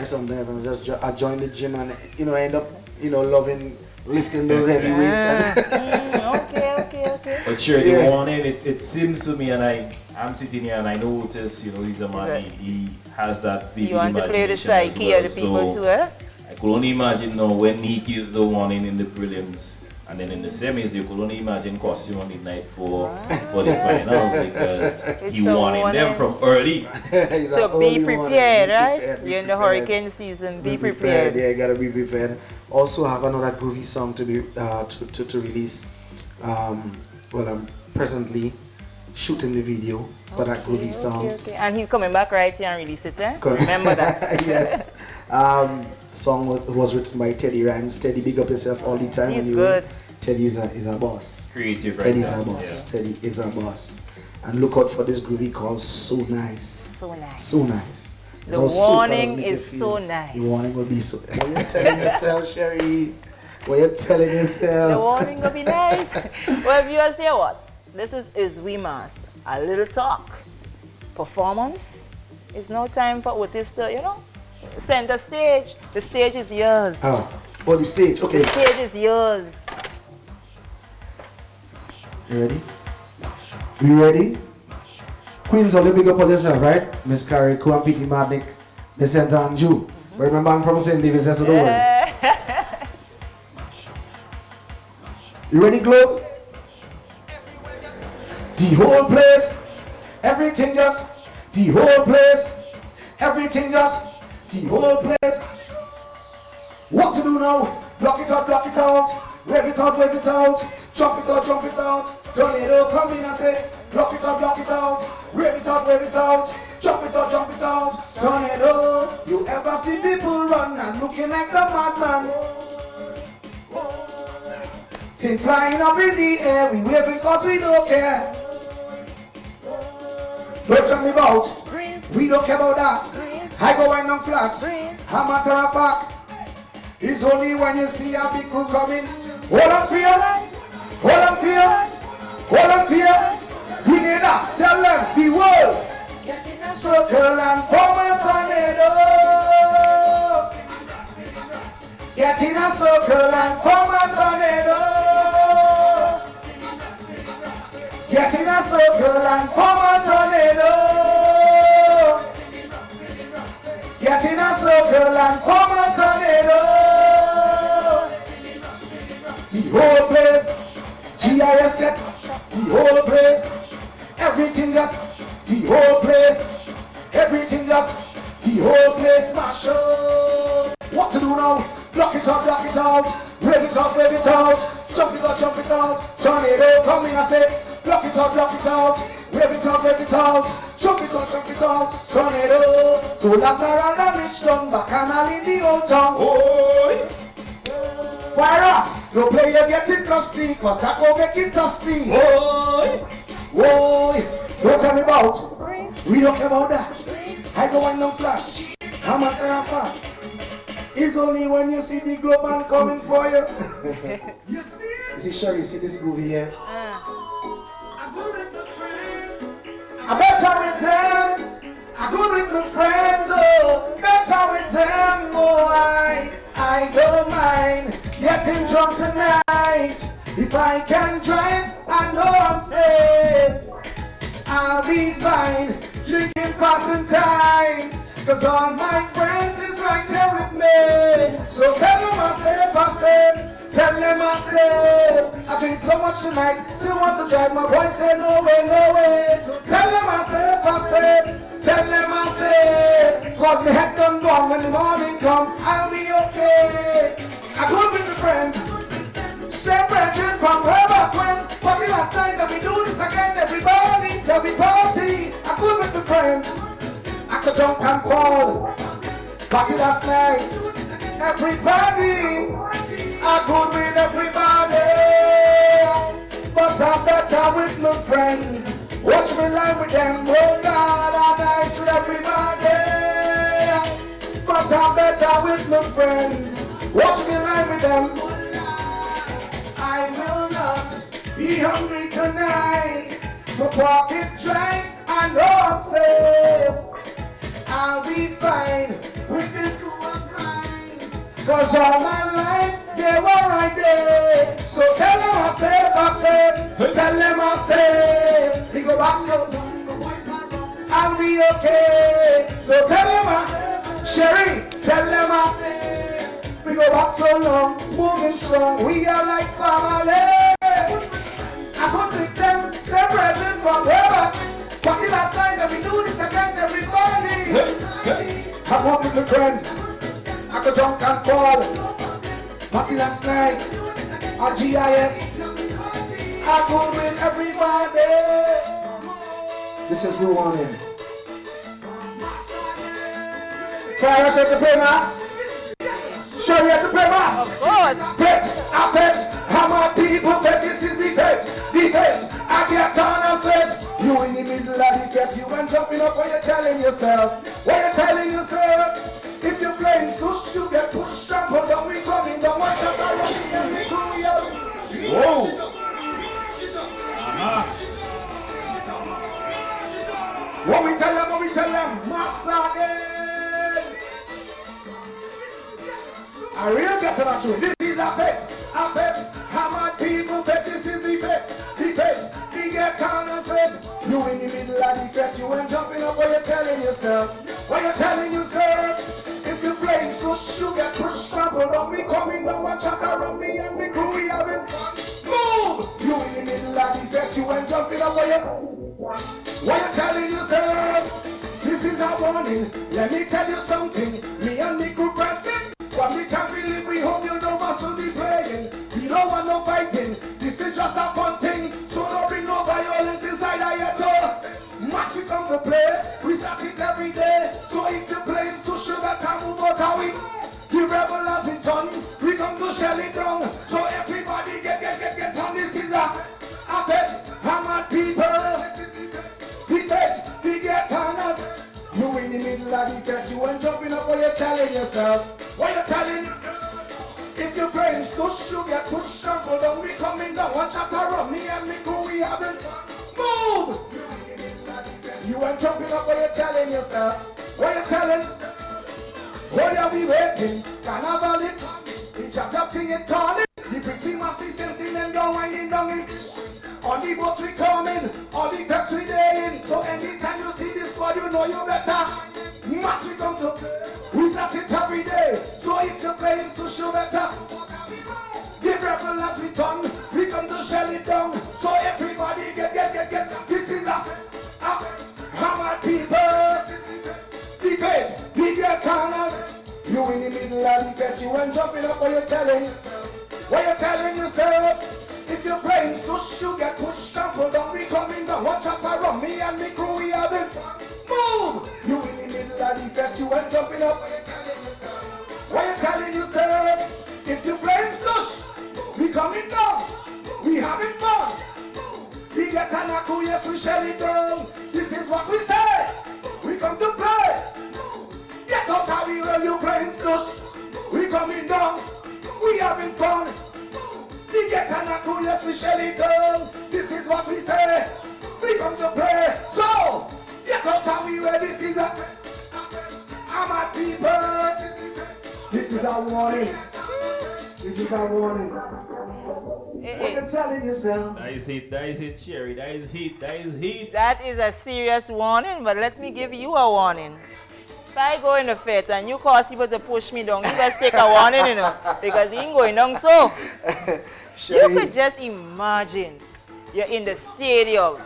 something else. And I joined the gym and I end up loving lifting those heavy weights. Okay. But sure, the warning, it seems to me, and I'm sitting here and I notice, he's a man, he has that big imagination. You want to play the psyche of the people too, eh? I could only imagine now when he gives the warning in the prelims, and then in the semis, you could only imagine costume on the night for the finals, because he warning them from early. So be prepared, right? You're in the hurricane season, be prepared. Yeah, gotta be prepared. Also have another groovy song to be to release. Well, I'm presently shooting the video for that groovy song. Okay. And he's coming back right here and release it, eh? Remember that. Yes. Song was written by Teddy Rhymes. Teddy, big up yourself all the time. He's good. Teddy is a boss. Creative, right? Teddy's a boss. Yeah. Teddy is a boss. And look out for this groovy called So Nice. So Nice. The warning is so nice. The warning will be so. What you telling yourself, Sherry? What you telling yourself? The warning will be nice. Well, viewers, hear what? This is Wimas. A little talk. Performance. It's no time for Otis to, center stage. The stage is yours. Oh, the stage. Okay. The stage is yours. You ready? You ready? Queens, only big up on yourself, right? Miss Carrie, and P.T. Madnick, Miss Anju. Remember, I'm from St. David's, that's the word. You ready, Globe? The whole place, everything just, the whole place, everything just, the whole place. What to do now? Block it out, rev it out, jump it out, tornado come in, I say, block it out, rev it out, jump it out, tornado. You ever see people run and looking like some madman? Things flying up in the air, we waving cause we don't care. Don't tell me about, we don't care about that. I go wind them flat, a matter of fact. It's only when you see a big crew coming. Hold on fear, hold on fear, hold on fear. Grenada, tell them the world. Get in a circle and form a tornado. Get in a circle and form a tornado. Get in a circle and form a tornado. Get in a circle and form a tornado. The whole place, GIS get the whole place. Everything just, the whole place. Everything just, the whole place mash up. What to do now? Block it out, wave it out, wave it out. Jump it out, tornado coming, I say. Block it out, wave it out, wave it out. Jump it out, tornado. Collateral damage done, bacchanal in the old town. Oh. Virus, no player gets it crusty, cause that will make it dusty. Whoa, don't tell me about. We don't care about that. I go on no flash. I'm a terror. It's only when you see the global coming for you. You see it? You see, Sherry, see this groove here? I go with my friends. I better with them. I go with my friends. Oh, better with them. Oh, I don't mind getting drunk tonight. If I can drive, I know I'm safe. I'll be fine, drinking passing time. Cause all my friends is right here with me. So tell them I'm safe, tell them I'm safe. I drink so much tonight, still want to drive. My boy say no way, no way. So tell them I'm safe, tell them I'm safe. Cause my head done gone when the morning come, I'll be okay. I good with my friends. Separated from way back when. But the last time that we do this again, everybody, let me party. I good with the friends. I could jump and fall. Party last night. Everybody, I good with everybody. But I'm better with my friends. Watch me line with them. Oh God, I'm nice with everybody. But I'm better with my friends. Watch me line with them. I will not be hungry tonight. My pocket dry, I know I'm safe. I'll be fine with this one mine. Cause all my life, they were right there. So tell them I'm safe, tell them I'm safe. We go back so I'll be okay. So tell them I'm Sherry, tell them I'm safe. We go back so long, moving strong, we are like family. I could pick them, separated from whoever. But the last time that we do this again, everybody. I walk with my friends, I could jump and fall. Party last night, on GIS. I go with everybody. This is the warning. Fire us at the play mass. Show you at the play mass. Bet, I bet, how my people bet this is the bet. I get on a sweat. You in the middle of the fet, you ain't jumping up what you're telling yourself. If you're playing stush, you get pushed, trampled down, we coming down, watch out, I'm running and we groovy out. Whoa. What we tell them, mass again. I really get to that tune. This is a fet. How my people fet, this is the fet. We get on a sweat. You in the middle of the fet, you ain't jumping up what you're telling yourself. If you're playing so you get pushed, trampled on me, coming down, watch out around me and me crew, we having fun. Move! You in the middle of the fet, you ain't jumping up what you're telling yourself. This is a warning, let me tell you something. Me and me crew pressing. From the time we live, we hope you know us will be playing. We don't want no fighting. This is just a fun thing. So don't bring no violence inside our ghetto. Match we come to play. We start it every day. So if you're playing to sugar time, move out how we. The rebel as we turn. We come to shell it down. So everybody get on. This is a fet. Hammered people. The fet. We get on us. You in the middle of the fet. You ain't jumping up what you're telling yourself. What you telling? playing stush, you get pushed, trampled down. We coming down, one chatter around me and me crew, we having fun. Move! You ain't jumping up, what you telling yourself? What you telling yourself? What are we waiting? Carnival it, the chop thing it calling. The pretty massy sentiment them go winding down in. On the boats we coming, on the vets we dayin'. So anytime you see this squad, you know you better. Mass we come to play, we start it every day. So if you're playing to show better, give rebel as we turn, we come to shell it down. So everybody get. This is a hammer people. The fate, the guitars. You in the middle of the fete, you ain't jumping up, what you telling yourself? What you telling yourself? If you're playing stush, you get pushed, trampled down, we coming down. Watch out around me and me crew, we having fun. Move! You in the middle of the fete, you ain't jumping up, what you telling yourself? What you telling yourself? If you're playing stush, we coming down, we having fun. We get an crew, yes, we shell it down. This is what we say, we come to play. Get out of the way, you playing stush. We coming down, we having fun. We get an crew, yes, we shell it down. This is what we say, we come to play. So, get out of the way, this is a I'm at people. This is our warning. This is our warning. What you telling yourself? That is it, Sherry. That is heat. That is a serious warning, but let me give you a warning. If I go in the fete and you cause people to push me down, you best take a warning, you know, because he ain't going down so. You could just imagine you're in the stadium.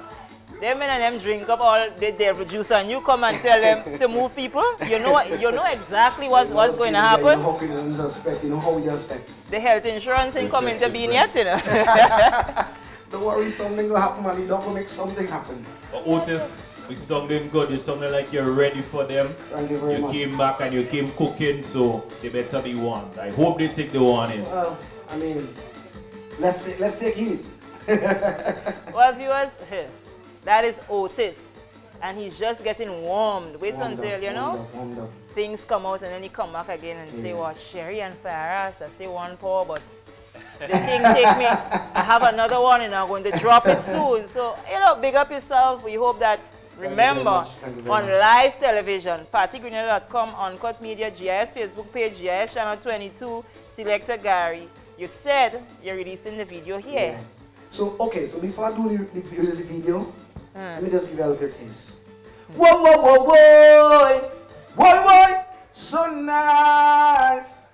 Them men and them drink up all the devil juice and you come and tell them to move people. You know exactly what's going to happen. How can you suspect? You know how we expect. The health insurance ain't coming to being yet, you know. Don't worry, something will happen, man. You don't go make something happen. Otis, we sung them good. You sung them like you're ready for them. Thank you very much. You came back and you came cooking, so they better be warned. I hope they take the warning. Well, I mean, let's take heed. Well, viewers, that is Otis, and he's just getting warmed. Wait until, you know, things come out and then he come back again and say, what, Sherry and Farras, I say one pour, but the thing take me, I have another one and I'm going to drop it soon. So, you know, big up yourself. We hope that, remember, on live television, Partygrenada.com, Uncut Media, GIS Facebook page, GIS Channel 22, Selector Gary. You said you're releasing the video here. Yeah. So, okay, so before I do the release the video, let me just give you a little things. Whoa, whoa, whoa, whoa, whoa, whoa, so nice.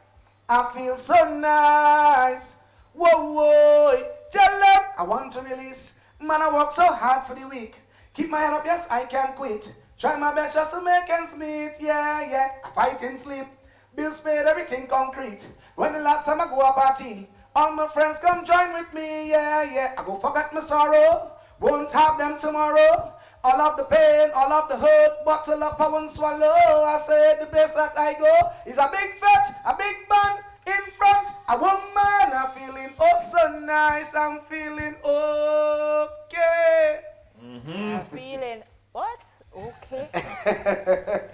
I feel so nice. Whoa, whoa, tell them I want to release. Man, I work so hard for the week. Keep my head up, yes, I can't quit. Try my best just to make ends meet, yeah. I fight in sleep. Bills paid, everything concrete. When the last time I go a party, all my friends come join with me, yeah. I go forget my sorrow. Won't have them tomorrow. All of the pain, all of the hurt, bottle up, I won't swallow. I say the best that I go is a big fete, a big band in front, a woman. I'm feeling oh so nice, I'm feeling okay. I'm feeling what? Okay.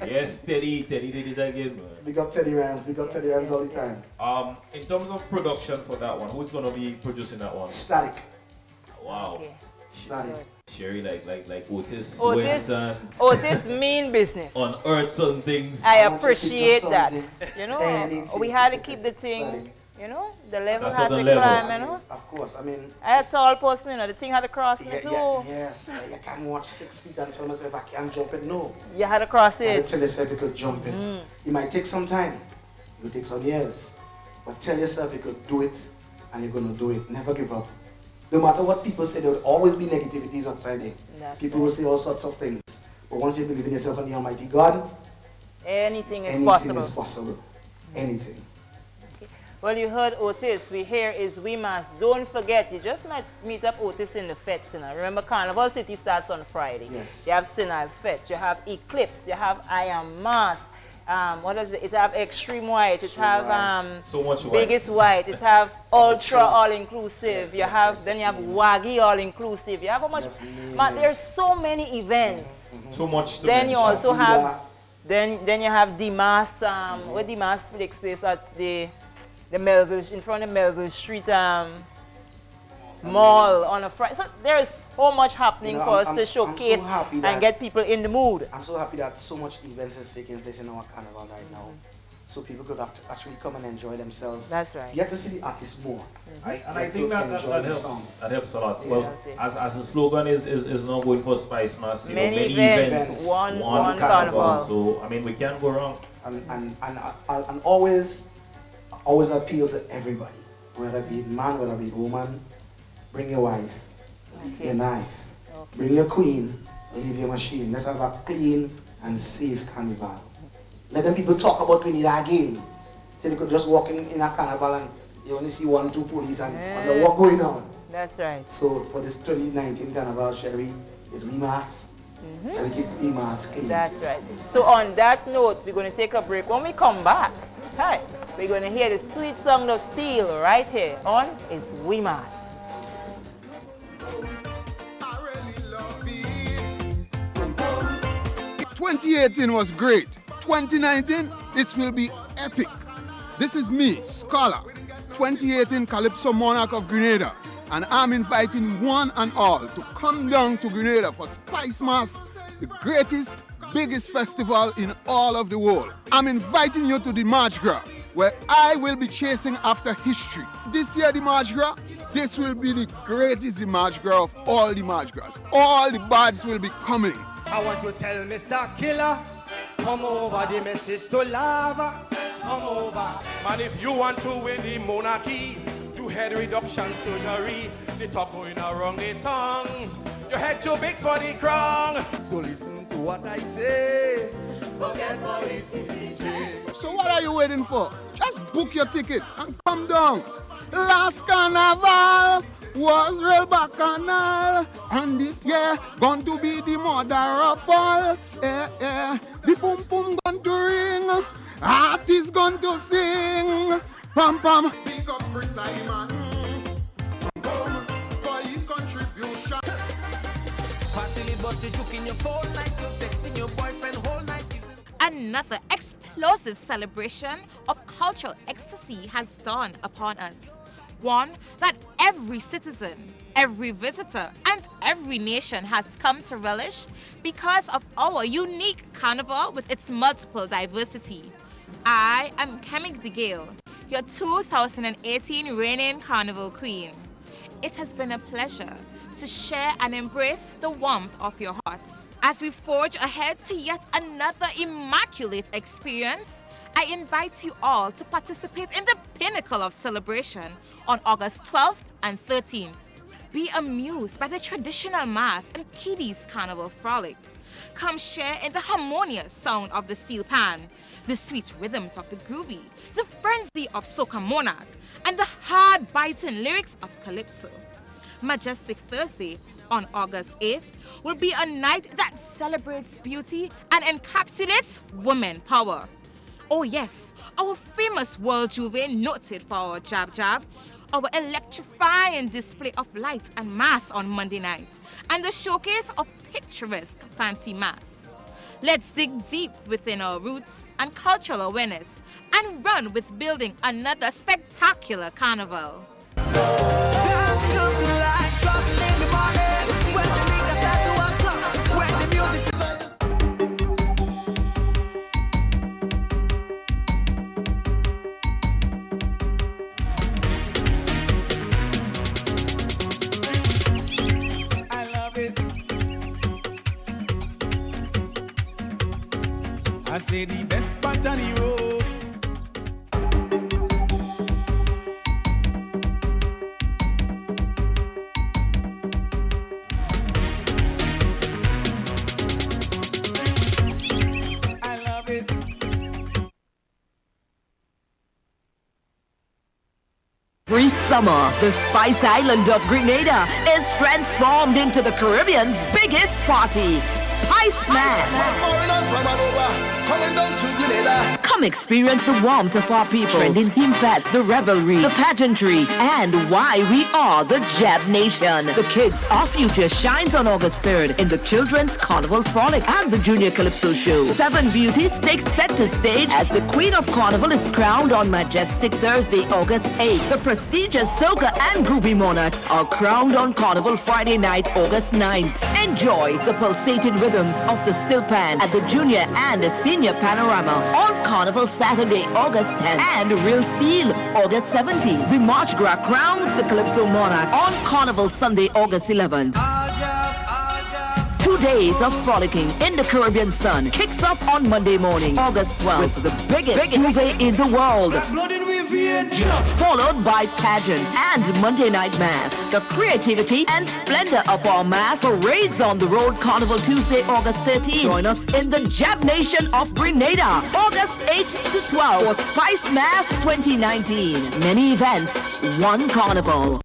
Yes, Teddy did it again, man. Big up Teddy Rams all the time. In terms of production for that one, who's gonna be producing that one? Static. Wow. Okay. Static. Sherry, like Otis went and Otis mean business. unearthed some things. I appreciate that. You know, Anything. we had to keep the thing, you know, the level That's had on to the level. climb, you know. Of course, I mean. I had tall person, you know, the thing had to cross me too. Yes, I can't watch 6 feet and tell myself I can't jump it. No. You had to cross I it. tell yourself you could jump it. It might take some time. It will take some years. But tell yourself you could do it and you're going to do it. Never give up. No matter what people say, there will always be negativities outside there. People will say all sorts of things. But once you believe in yourself and the Almighty God, anything is anything possible. is possible. Anything. Okay. Well, you heard Otis. We here is We Must. Don't forget, you just might meet up Otis in the fete. You know. Remember, Carnival City starts on Friday. Yes. You have Sinal Fete. You have Eclipse. You have I Am Mass. What is it? It have Extreme White. It have so much Biggest White. It have Ultra All Inclusive. Then you have Waggy All Inclusive. You have how much? Man, there's so many events. Too much to Then you mention. also have then you have the mass where the mass takes place at the the Melville, in front of Melville Street Mall on a Friday. So there is so much happening for us to showcase and get people in the mood. I'm so happy that so much events is taking place in our carnival right now. So people could actually come and enjoy themselves. That's right. You have to see the artists more. I think that helps a lot. Well, as the slogan is now going for Spice Mass, you know, many events, one carnival. So I mean, we can't go wrong. And always appeal to everybody, whether it be man, whether it be woman. Bring your wife, your knife, bring your queen, leave your machine. Let's have a clean and safe carnival. Let them people talk about Grenada again. So they could just walk in a carnival and you only see 1, 2 police and wonder what going on. That's right. So for this 2019 carnival, Sherry, is WeMass. And keep WeMass clean. That's right. So on that note, we're going to take a break. When we come back, we're going to hear the sweet song of Steel right here on It's WeMass. 2018 was great. 2019, this will be epic. This is me, Scholar, 2018 Calypso Monarch of Grenada, and I'm inviting one and all to come down to Grenada for Spice Mass, the greatest, biggest festival in all of the world. I'm inviting you to the Mardi Gras, where I will be chasing after history. This year, the Mardi Gras, this will be the greatest Mardi Gras of all the Mardi Gras. All the bards will be coming. I want to tell Mr. Killer, come over, the message to lava, come over. Man, if you want to win the monarchy, do head reduction surgery. The talk going around the tongue, your head too big for the crown. So listen to what I say, forget about the CCJ. So what are you waiting for? Just book your ticket and come down. Last carnival was real bacchanal, and this year going to be the mother of all. The boom boom going to ring, artists going to sing. Pam pam. Big up for Simon for his contribution. Another explosive celebration of cultural ecstasy has dawned upon us. One that every citizen, every visitor, and every nation has come to relish because of our unique carnival with its multiple diversity. I am Kemik DeGale, your 2018 reigning carnival queen. It has been a pleasure to share and embrace the warmth of your hearts. As we forge ahead to yet another immaculate experience, I invite you all to participate in the Pinnacle of Celebration on August 12th and 13th. Be amused by the traditional mass and kiddies carnival frolic. Come share in the harmonious sound of the steel pan, the sweet rhythms of the groovy, the frenzy of Soca Monarch, and the hard-biting lyrics of Calypso. Majestic Thursday on August 8th will be a night that celebrates beauty and encapsulates women power. Oh yes, our famous World Juve noted for our jab jab, our electrifying display of light and mass on Monday night, and the showcase of picturesque fancy mass. Let's dig deep within our roots and cultural awareness and run with building another spectacular carnival. I say the best part on the road. I love it. Every summer, the Spice Island of Grenada is transformed into the Caribbean's biggest party, Spice Come experience the warmth of our people, trending theme fats, the revelry, the pageantry, and why we are the Jab Nation. The Kids Our Future shines on August 3rd in the Children's Carnival Frolic and the Junior Calypso Show. 7 beauties take center stage as the Queen of Carnival is crowned on majestic Thursday, August 8th. The prestigious Soca and Groovy Monarchs are crowned on Carnival Friday night, August 9th. Enjoy the pulsating rhythms of the Still Pan at the Junior and Senior Panorama on Carnival Saturday, August 10th, and Real Steel, August 17th. The March Gras crowns the Calypso Monarch on Carnival Sunday, August 11th. 2 days of frolicking in the Caribbean sun kicks off on Monday morning, August 12th, with the biggest duvet in the world. Followed by pageant and Monday night mass. The creativity and splendor of our mass parades on the road Carnival Tuesday, August 13th. Join us in the Jab Nation of Grenada, August 8th to 12th for Spice Mass 2019. Many events, one carnival.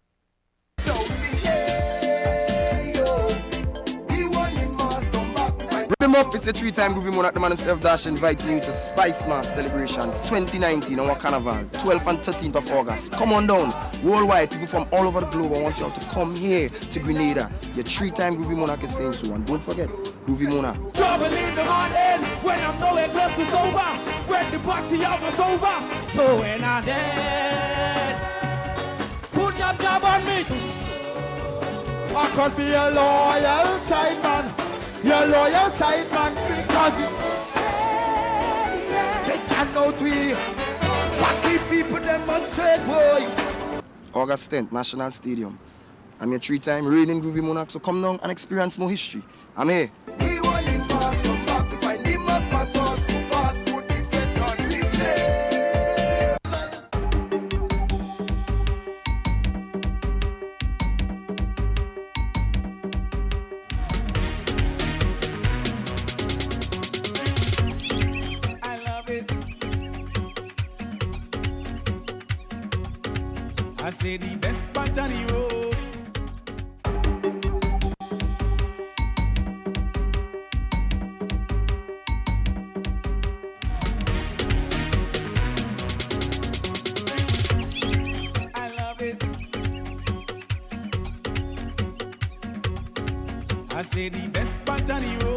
Rhythm up, it's a 3-time groovy monarch, the man himself Dash, inviting you to Spice Mass Celebrations 2019, our carnival, 12th and 13th of August. Come on down, worldwide, people from all over the globe. I want you all to come here to Grenada. Your 3-time groovy monarch is saying so, and don't forget, groovy monarch. Trouble in the morning when I'm nowhere close to sober, when the party was over. So when I'm dead, put your job on me. I could be a loyal side man. Your loyal side man, because they cannot we party people demonstrate, boy. August 10th, National Stadium. I'm your 3-time reigning groovy monarch, so come down and experience more history. I'm here. I say the best part on the road. I love it. I say the best part on the road.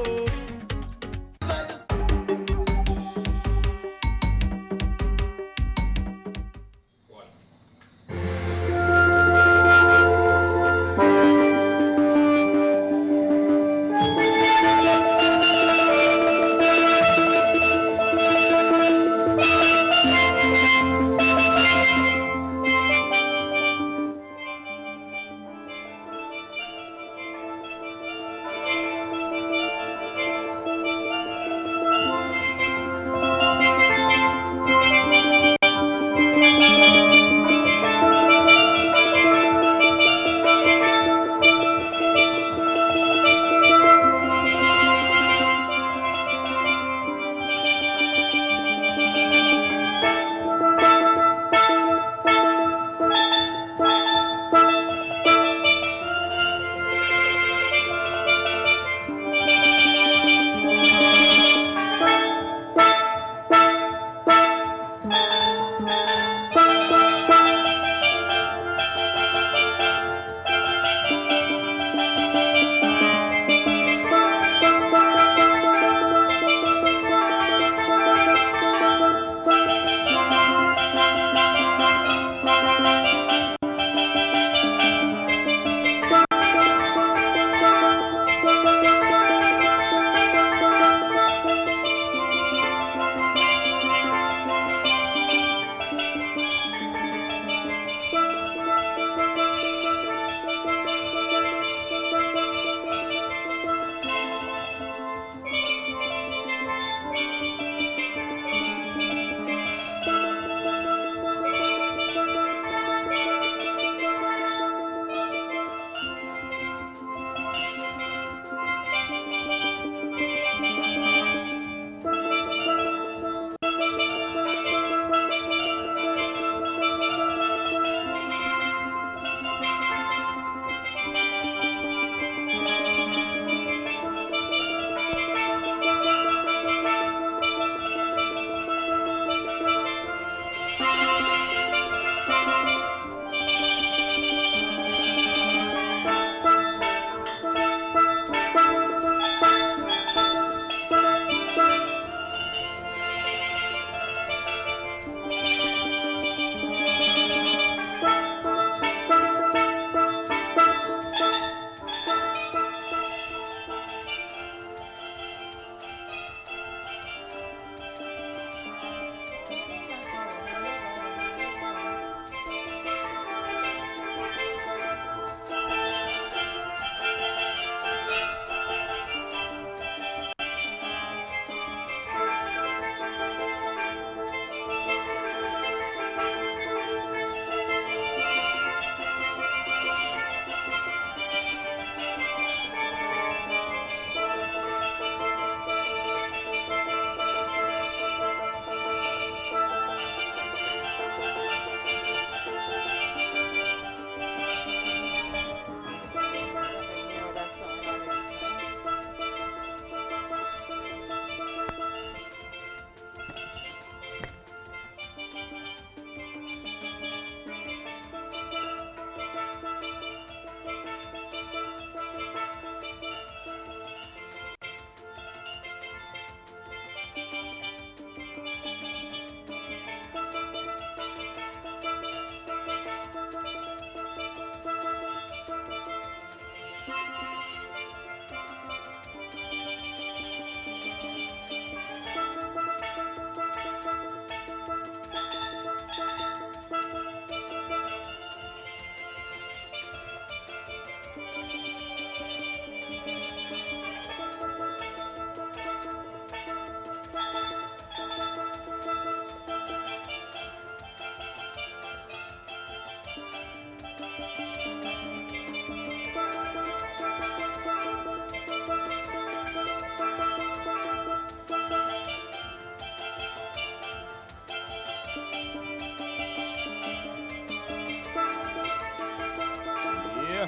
Yeah.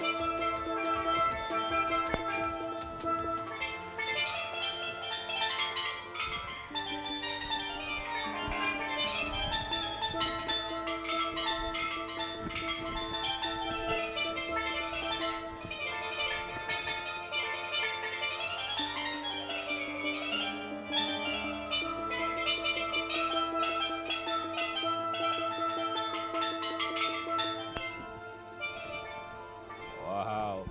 Wow.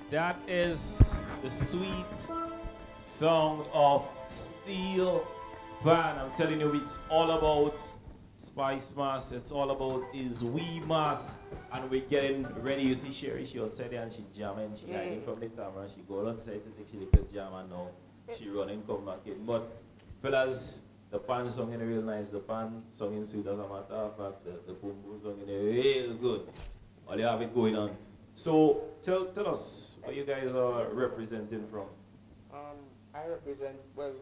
That is the sweet song of Steel Van. I'm telling you, it's all about Spice Mass. It's all about is we mass. And we're getting ready. You see Sherry, she outside there and she jamming. She hiding from the camera. She go outside to take she little jam and now she running, come back in. But fellas, the pan song is real nice. The pan song is sweet as a matter of fact. The boom boom song is real good. All you have it going on. So tell us where you guys are representing from.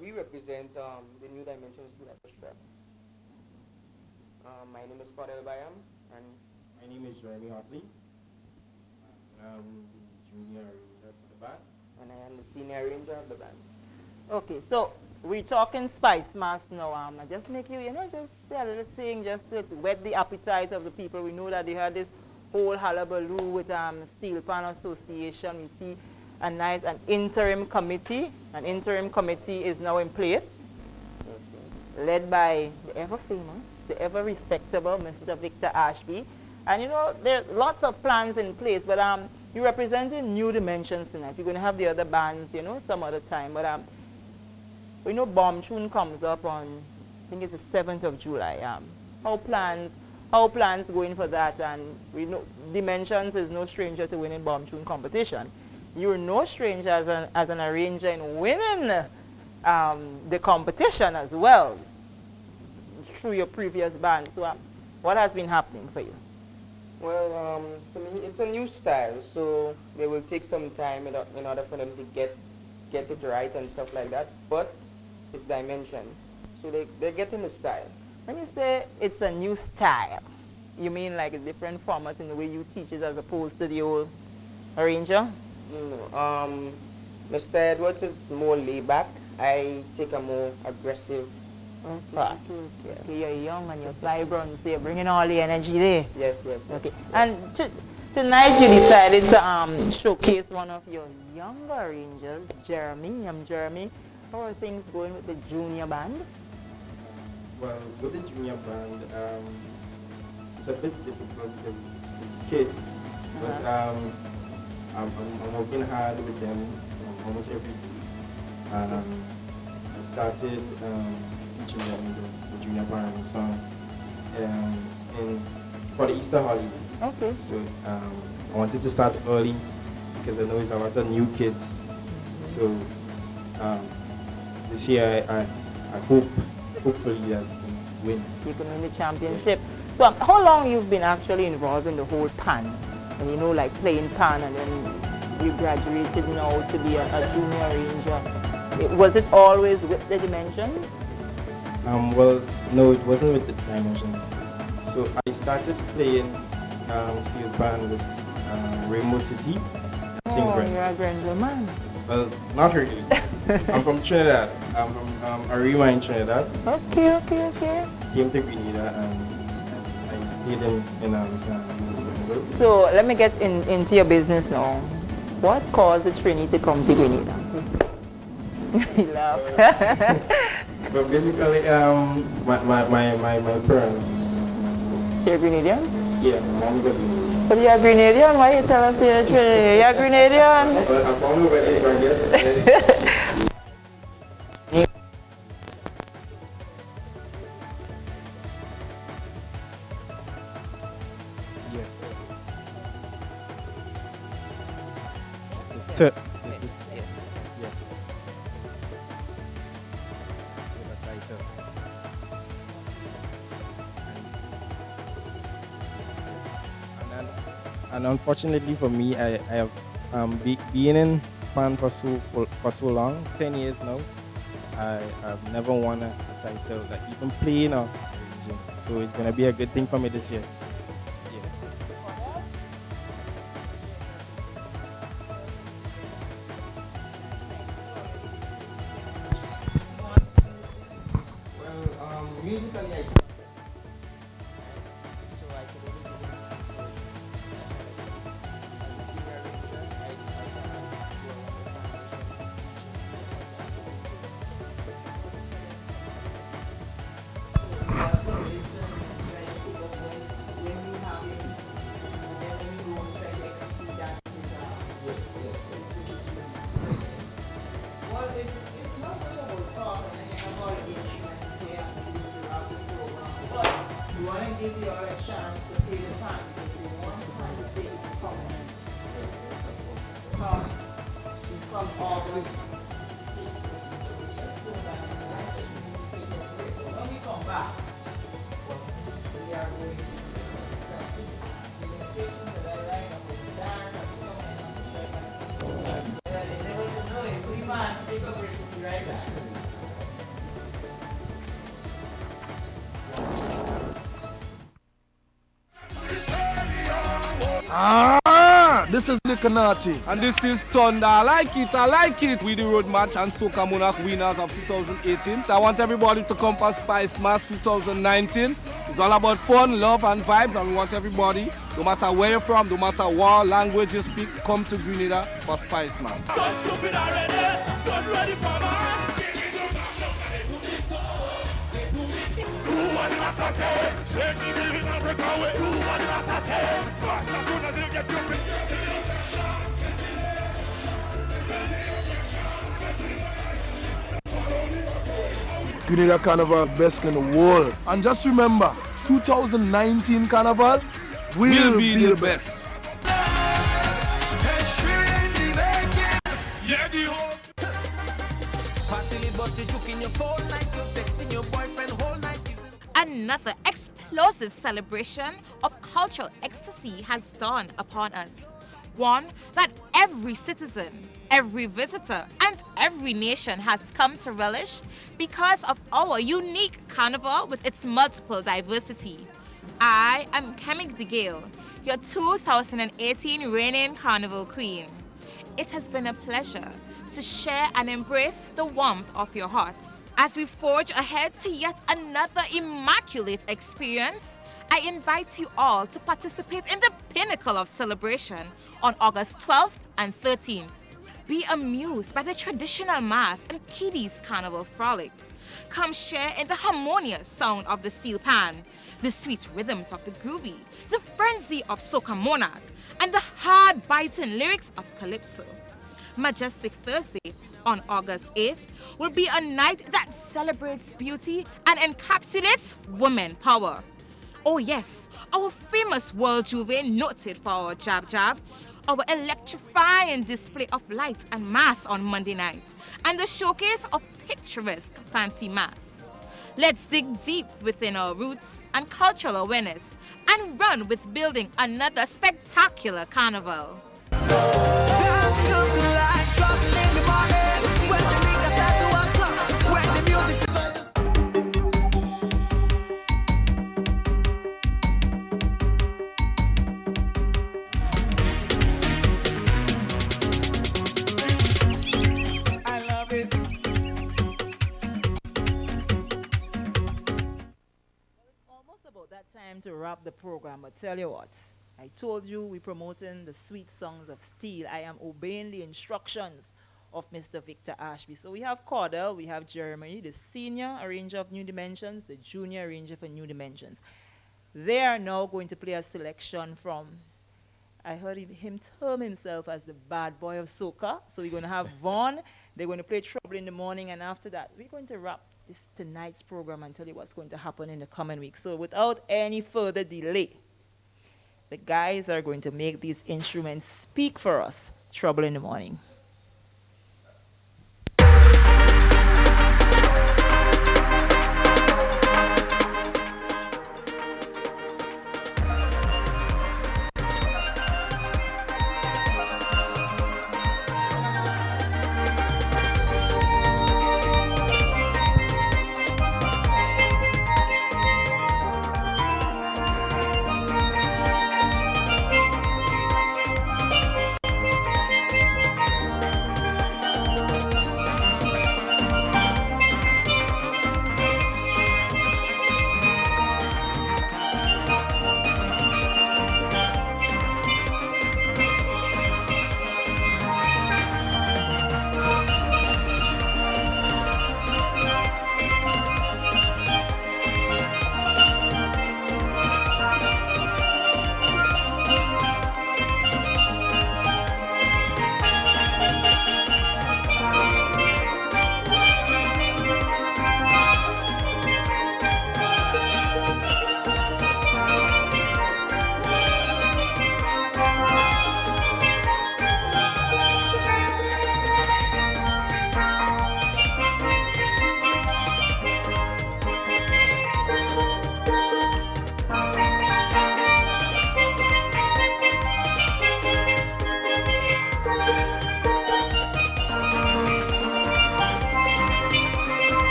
We represent the New Dimensions Orchestra. My name is Fadel Bayam, and my name is Jeremy Hartley. I'm junior arranger for the band. And I am the senior arranger of the band. Okay, so we're talking Spice Mass now. I just make you, just a little thing, just to whet the appetite of the people. We know that they had this whole hullabaloo with Steel Pan Association. We see an interim committee. An interim committee is now in place, led by the ever famous, the ever respectable Mr. Victor Ashby. And there are lots of plans in place, but you're representing New Dimensions tonight. You're going to have the other bands, some other time. But we know Bomb Tune comes up on, I think it's the 7th of July. How plans going for that? And we know Dimensions is no stranger to winning Bomb Tune competition. You're no stranger as an arranger in winning the competition as well through your previous band. So what has been happening for you? Well, to me, it's a new style, so they will take some time in order for them to get it right and stuff like that. But it's Dimension, so they're getting the style. When you say it's a new style, you mean like a different format in the way you teach it as opposed to the old arranger? No. Mr. Edwards is more laid back. I take a more aggressive path. Okay, you're young and you're vibrant, so you're bringing all the energy there. Yes. Okay. Yes. And tonight you decided to showcase one of your younger arrangers, Jeremy. Jeremy. How are things going with the junior band? Well, with the junior band, it's a bit difficult because with kids, but I'm working hard with them almost every day. I started teaching them the junior band song for the Easter holiday. Okay. So I wanted to start early because I know it's a lot of new kids. So this year I hopefully that we can win. You can win the championship. So how long you've been actually involved in the whole pan? And like playing pan, and then you graduated now to be a junior arranger. Was it always with the Dimension? Well, no, it wasn't with the Dimension. So I started playing steel pan with Rainbow City. Oh, you're a Grenville man. Well, not really. I'm from Trinidad. I'm from Arima in Trinidad. Okay. Came to Grenada and I stayed in So let me get into your business now. What caused the Trini to come to Grenada? You laugh. But basically, my parents. You're Grenadian? Yeah, my mom got me. But you're Grenadian? Why you tell us you're Trinidad? You're Grenadian? Well, I found where they I guess. Yes. Yes. Yeah. And unfortunately for me, I have been in pan for so long, 10 years now. I've never won a title, like even playing or arranging. So it's gonna be a good thing for me this year. chance to pay the time because they want to find the days come. Come August. When we come back, we are going to This is Likanati. And this is Thunder. I like it. We the road match and Soca Monarch winners of 2018. I want everybody to come for Spice Mass 2019. It's all about fun, love, and vibes, and we want everybody, no matter where you're from, no matter what language you speak, come to Grenada for Spice Mass. Grenada Carnival best in the world. And just remember, 2019 Carnival will be the best. Another explosive celebration of cultural ecstasy has dawned upon us. One that every citizen, every visitor, and every nation has come to relish because of our unique carnival with its multiple diversity. I am Kemik DeGale, your 2018 reigning carnival queen. It has been a pleasure to share and embrace the warmth of your hearts. As we forge ahead to yet another immaculate experience, I invite you all to participate in the Pinnacle of Celebration on August 12th and 13th. Be amused by the traditional mass and kiddies carnival frolic. Come share in the harmonious sound of the steel pan, the sweet rhythms of the groovy, the frenzy of Soca Monarch, and the hard-biting lyrics of Calypso. Majestic Thursday on August 8th will be a night that celebrates beauty and encapsulates women power. Oh yes, our famous World Juve noted for our jab jab, our electrifying display of light and mass on Monday night, and the showcase of picturesque fancy mass. Let's dig deep within our roots and cultural awareness and run with building another spectacular carnival. Time to wrap the program, but tell you what, I told you we're promoting the sweet songs of steel. I am obeying the instructions of Mr. Victor Ashby. So we have Cordell, we have Jeremy, the senior arranger of New Dimensions, the junior arranger for New Dimensions. They are now going to play a selection from, I heard him term himself as the bad boy of soca. So we're going to have Vaughn, they're going to play Trouble in the Morning, and after that, we're going to wrap this tonight's program and tell you what's going to happen in the coming week. So without any further delay, the guys are going to make these instruments speak for us. Trouble in the Morning.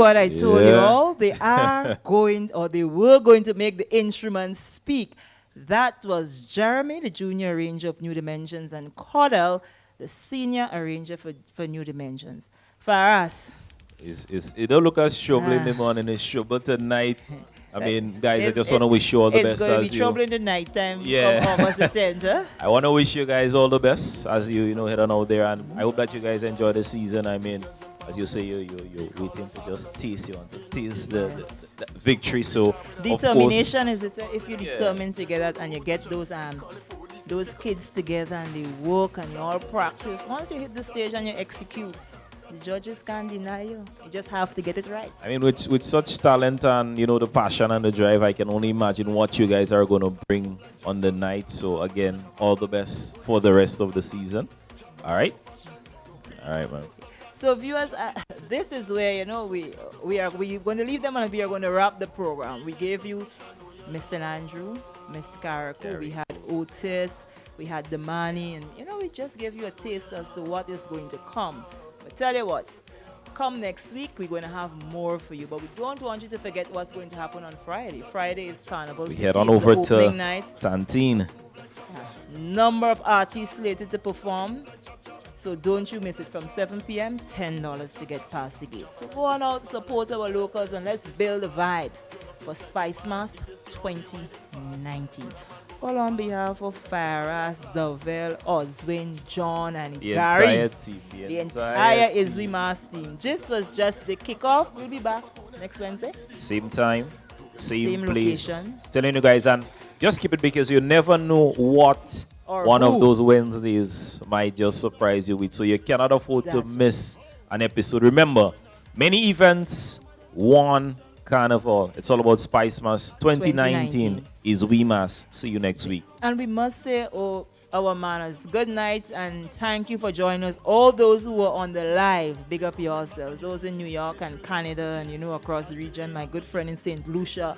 what I told you all. They are going, or they were going to make the instruments speak. That was Jeremy, the junior arranger of New Dimensions, and Cordell, the senior arranger for New Dimensions. For us, it don't look as trouble in the morning, it's trouble tonight. I mean, guys, I just want to wish you all the best. It's going to be trouble in the night time of August the 10th. Huh? I want to wish you guys all the best as you head on out there, and I hope that you guys enjoy the season. I mean, as you say, you're waiting to just taste, you want to taste the victory. So determination is it if you determine to get that and you get those kids together and they work and you all practice. Once you hit the stage and you execute, the judges can't deny you. You just have to get it right. I mean, with such talent and the passion and the drive, I can only imagine what you guys are going to bring on the night. So again, all the best for the rest of the season. All right, man. So viewers, this is where we're going to leave them and we are going to wrap the program. We gave you Mr. Andrew, Miss Carrico, we had Otis, we had Damani, and we just gave you a taste as to what is going to come. But tell you what, come next week we're going to have more for you. But we don't want you to forget what's going to happen on Friday. Friday is Carnival City. We head on over to Tantine. Number of artists slated to perform. So don't you miss it. From 7 p.m., $10 to get past the gate. So go on out, support our locals, and let's build the vibes for Spice Mass 2019. All on behalf of Faras, Dovell, Oswin, John, and Gary. The entire Iswi Mass team. This was just the kickoff. We'll be back next Wednesday. Same time, same place. Location. Telling you guys, and just keep it because you never know what one of those Wednesdays might just surprise you with. So you cannot afford to miss an episode. Remember, many events, one Carnival. It's all about Spice Mass 2019 is We Mass. See you next week. And we must say, our manners, good night and thank you for joining us. All those who were on the live, big up yourselves. Those in New York and Canada and across the region. My good friend in St. Lucia.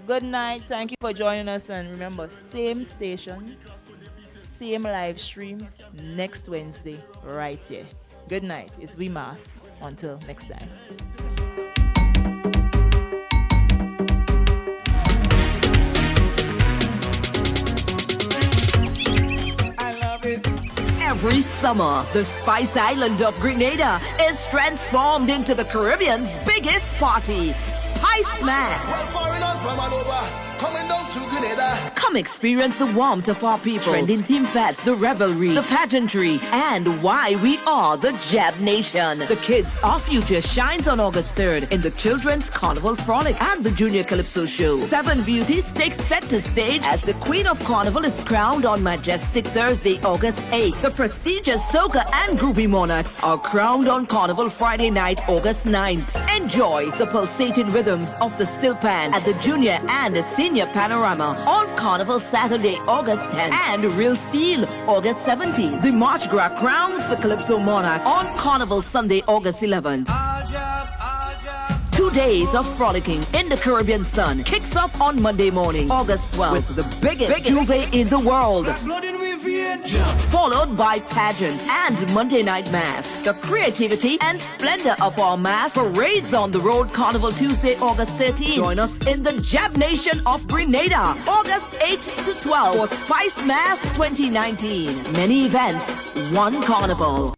Good night. Thank you for joining us. And remember, same station, same live stream next Wednesday right here. Good night. It's We Mass. Until next time. Every summer, the Spice Island of Grenada is transformed into the Caribbean's biggest party, Spice Man. Come experience the warmth of our people, trending theme fats, the revelry, the pageantry, and why we are the Jab Nation. The Kids Our Future shines on August 3rd in the Children's Carnival Frolic and the Junior Calypso Show. 7 beauties take center stage as the Queen of Carnival is crowned on majestic Thursday, August 8th. The prestigious Soca and Groovy Monarchs are crowned on Carnival Friday night, August 9th. Enjoy the pulsating rhythms of the Still Pan at the Junior and the Senior Panorama on Carnival Saturday, August 10th, and Real Steel, August 17th. The March Gras crowns the Calypso Monarch on Carnival Sunday, August 11th. 2 days of frolicking in the Caribbean sun kicks off on Monday morning, August 12th, with the biggest juve in the world. Followed by pageant and Monday night mass. The creativity and splendor of our mass parades on the road Carnival Tuesday, August 13th. Join us in the Jab Nation of Grenada, August 8th to 12th for Spice Mass 2019. Many events, one carnival.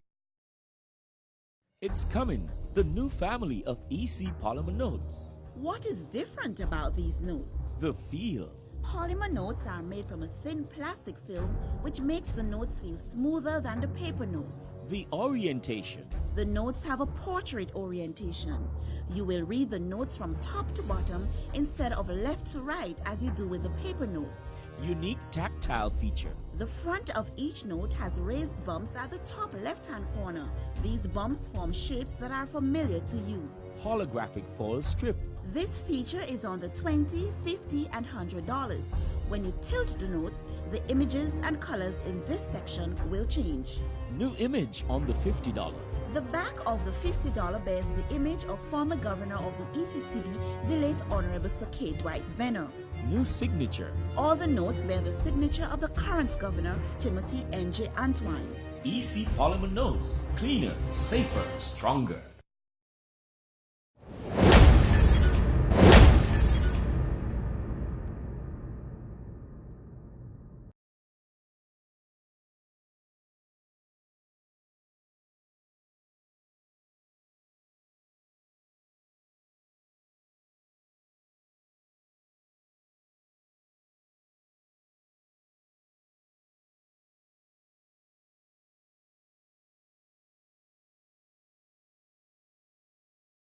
It's coming. The new family of EC polymer notes. What is different about these notes? The feel. Polymer notes are made from a thin plastic film which makes the notes feel smoother than the paper notes. The orientation. The notes have a portrait orientation. You will read the notes from top to bottom instead of left to right as you do with the paper notes. Unique tactile feature. The front of each note has raised bumps at the top left-hand corner. These bumps form shapes that are familiar to you. Holographic foil strip. This feature is on the $20, $50, and $100. When you tilt the notes, the images and colors in this section will change. New image on the $50. The back of the $50 bears the image of former governor of the ECCB, the late Honorable Sir K. Dwight Venner. New signature. All the notes bear the signature of the current governor, Timothy N.J. Antwine. EC polymer notes. Cleaner, safer, stronger.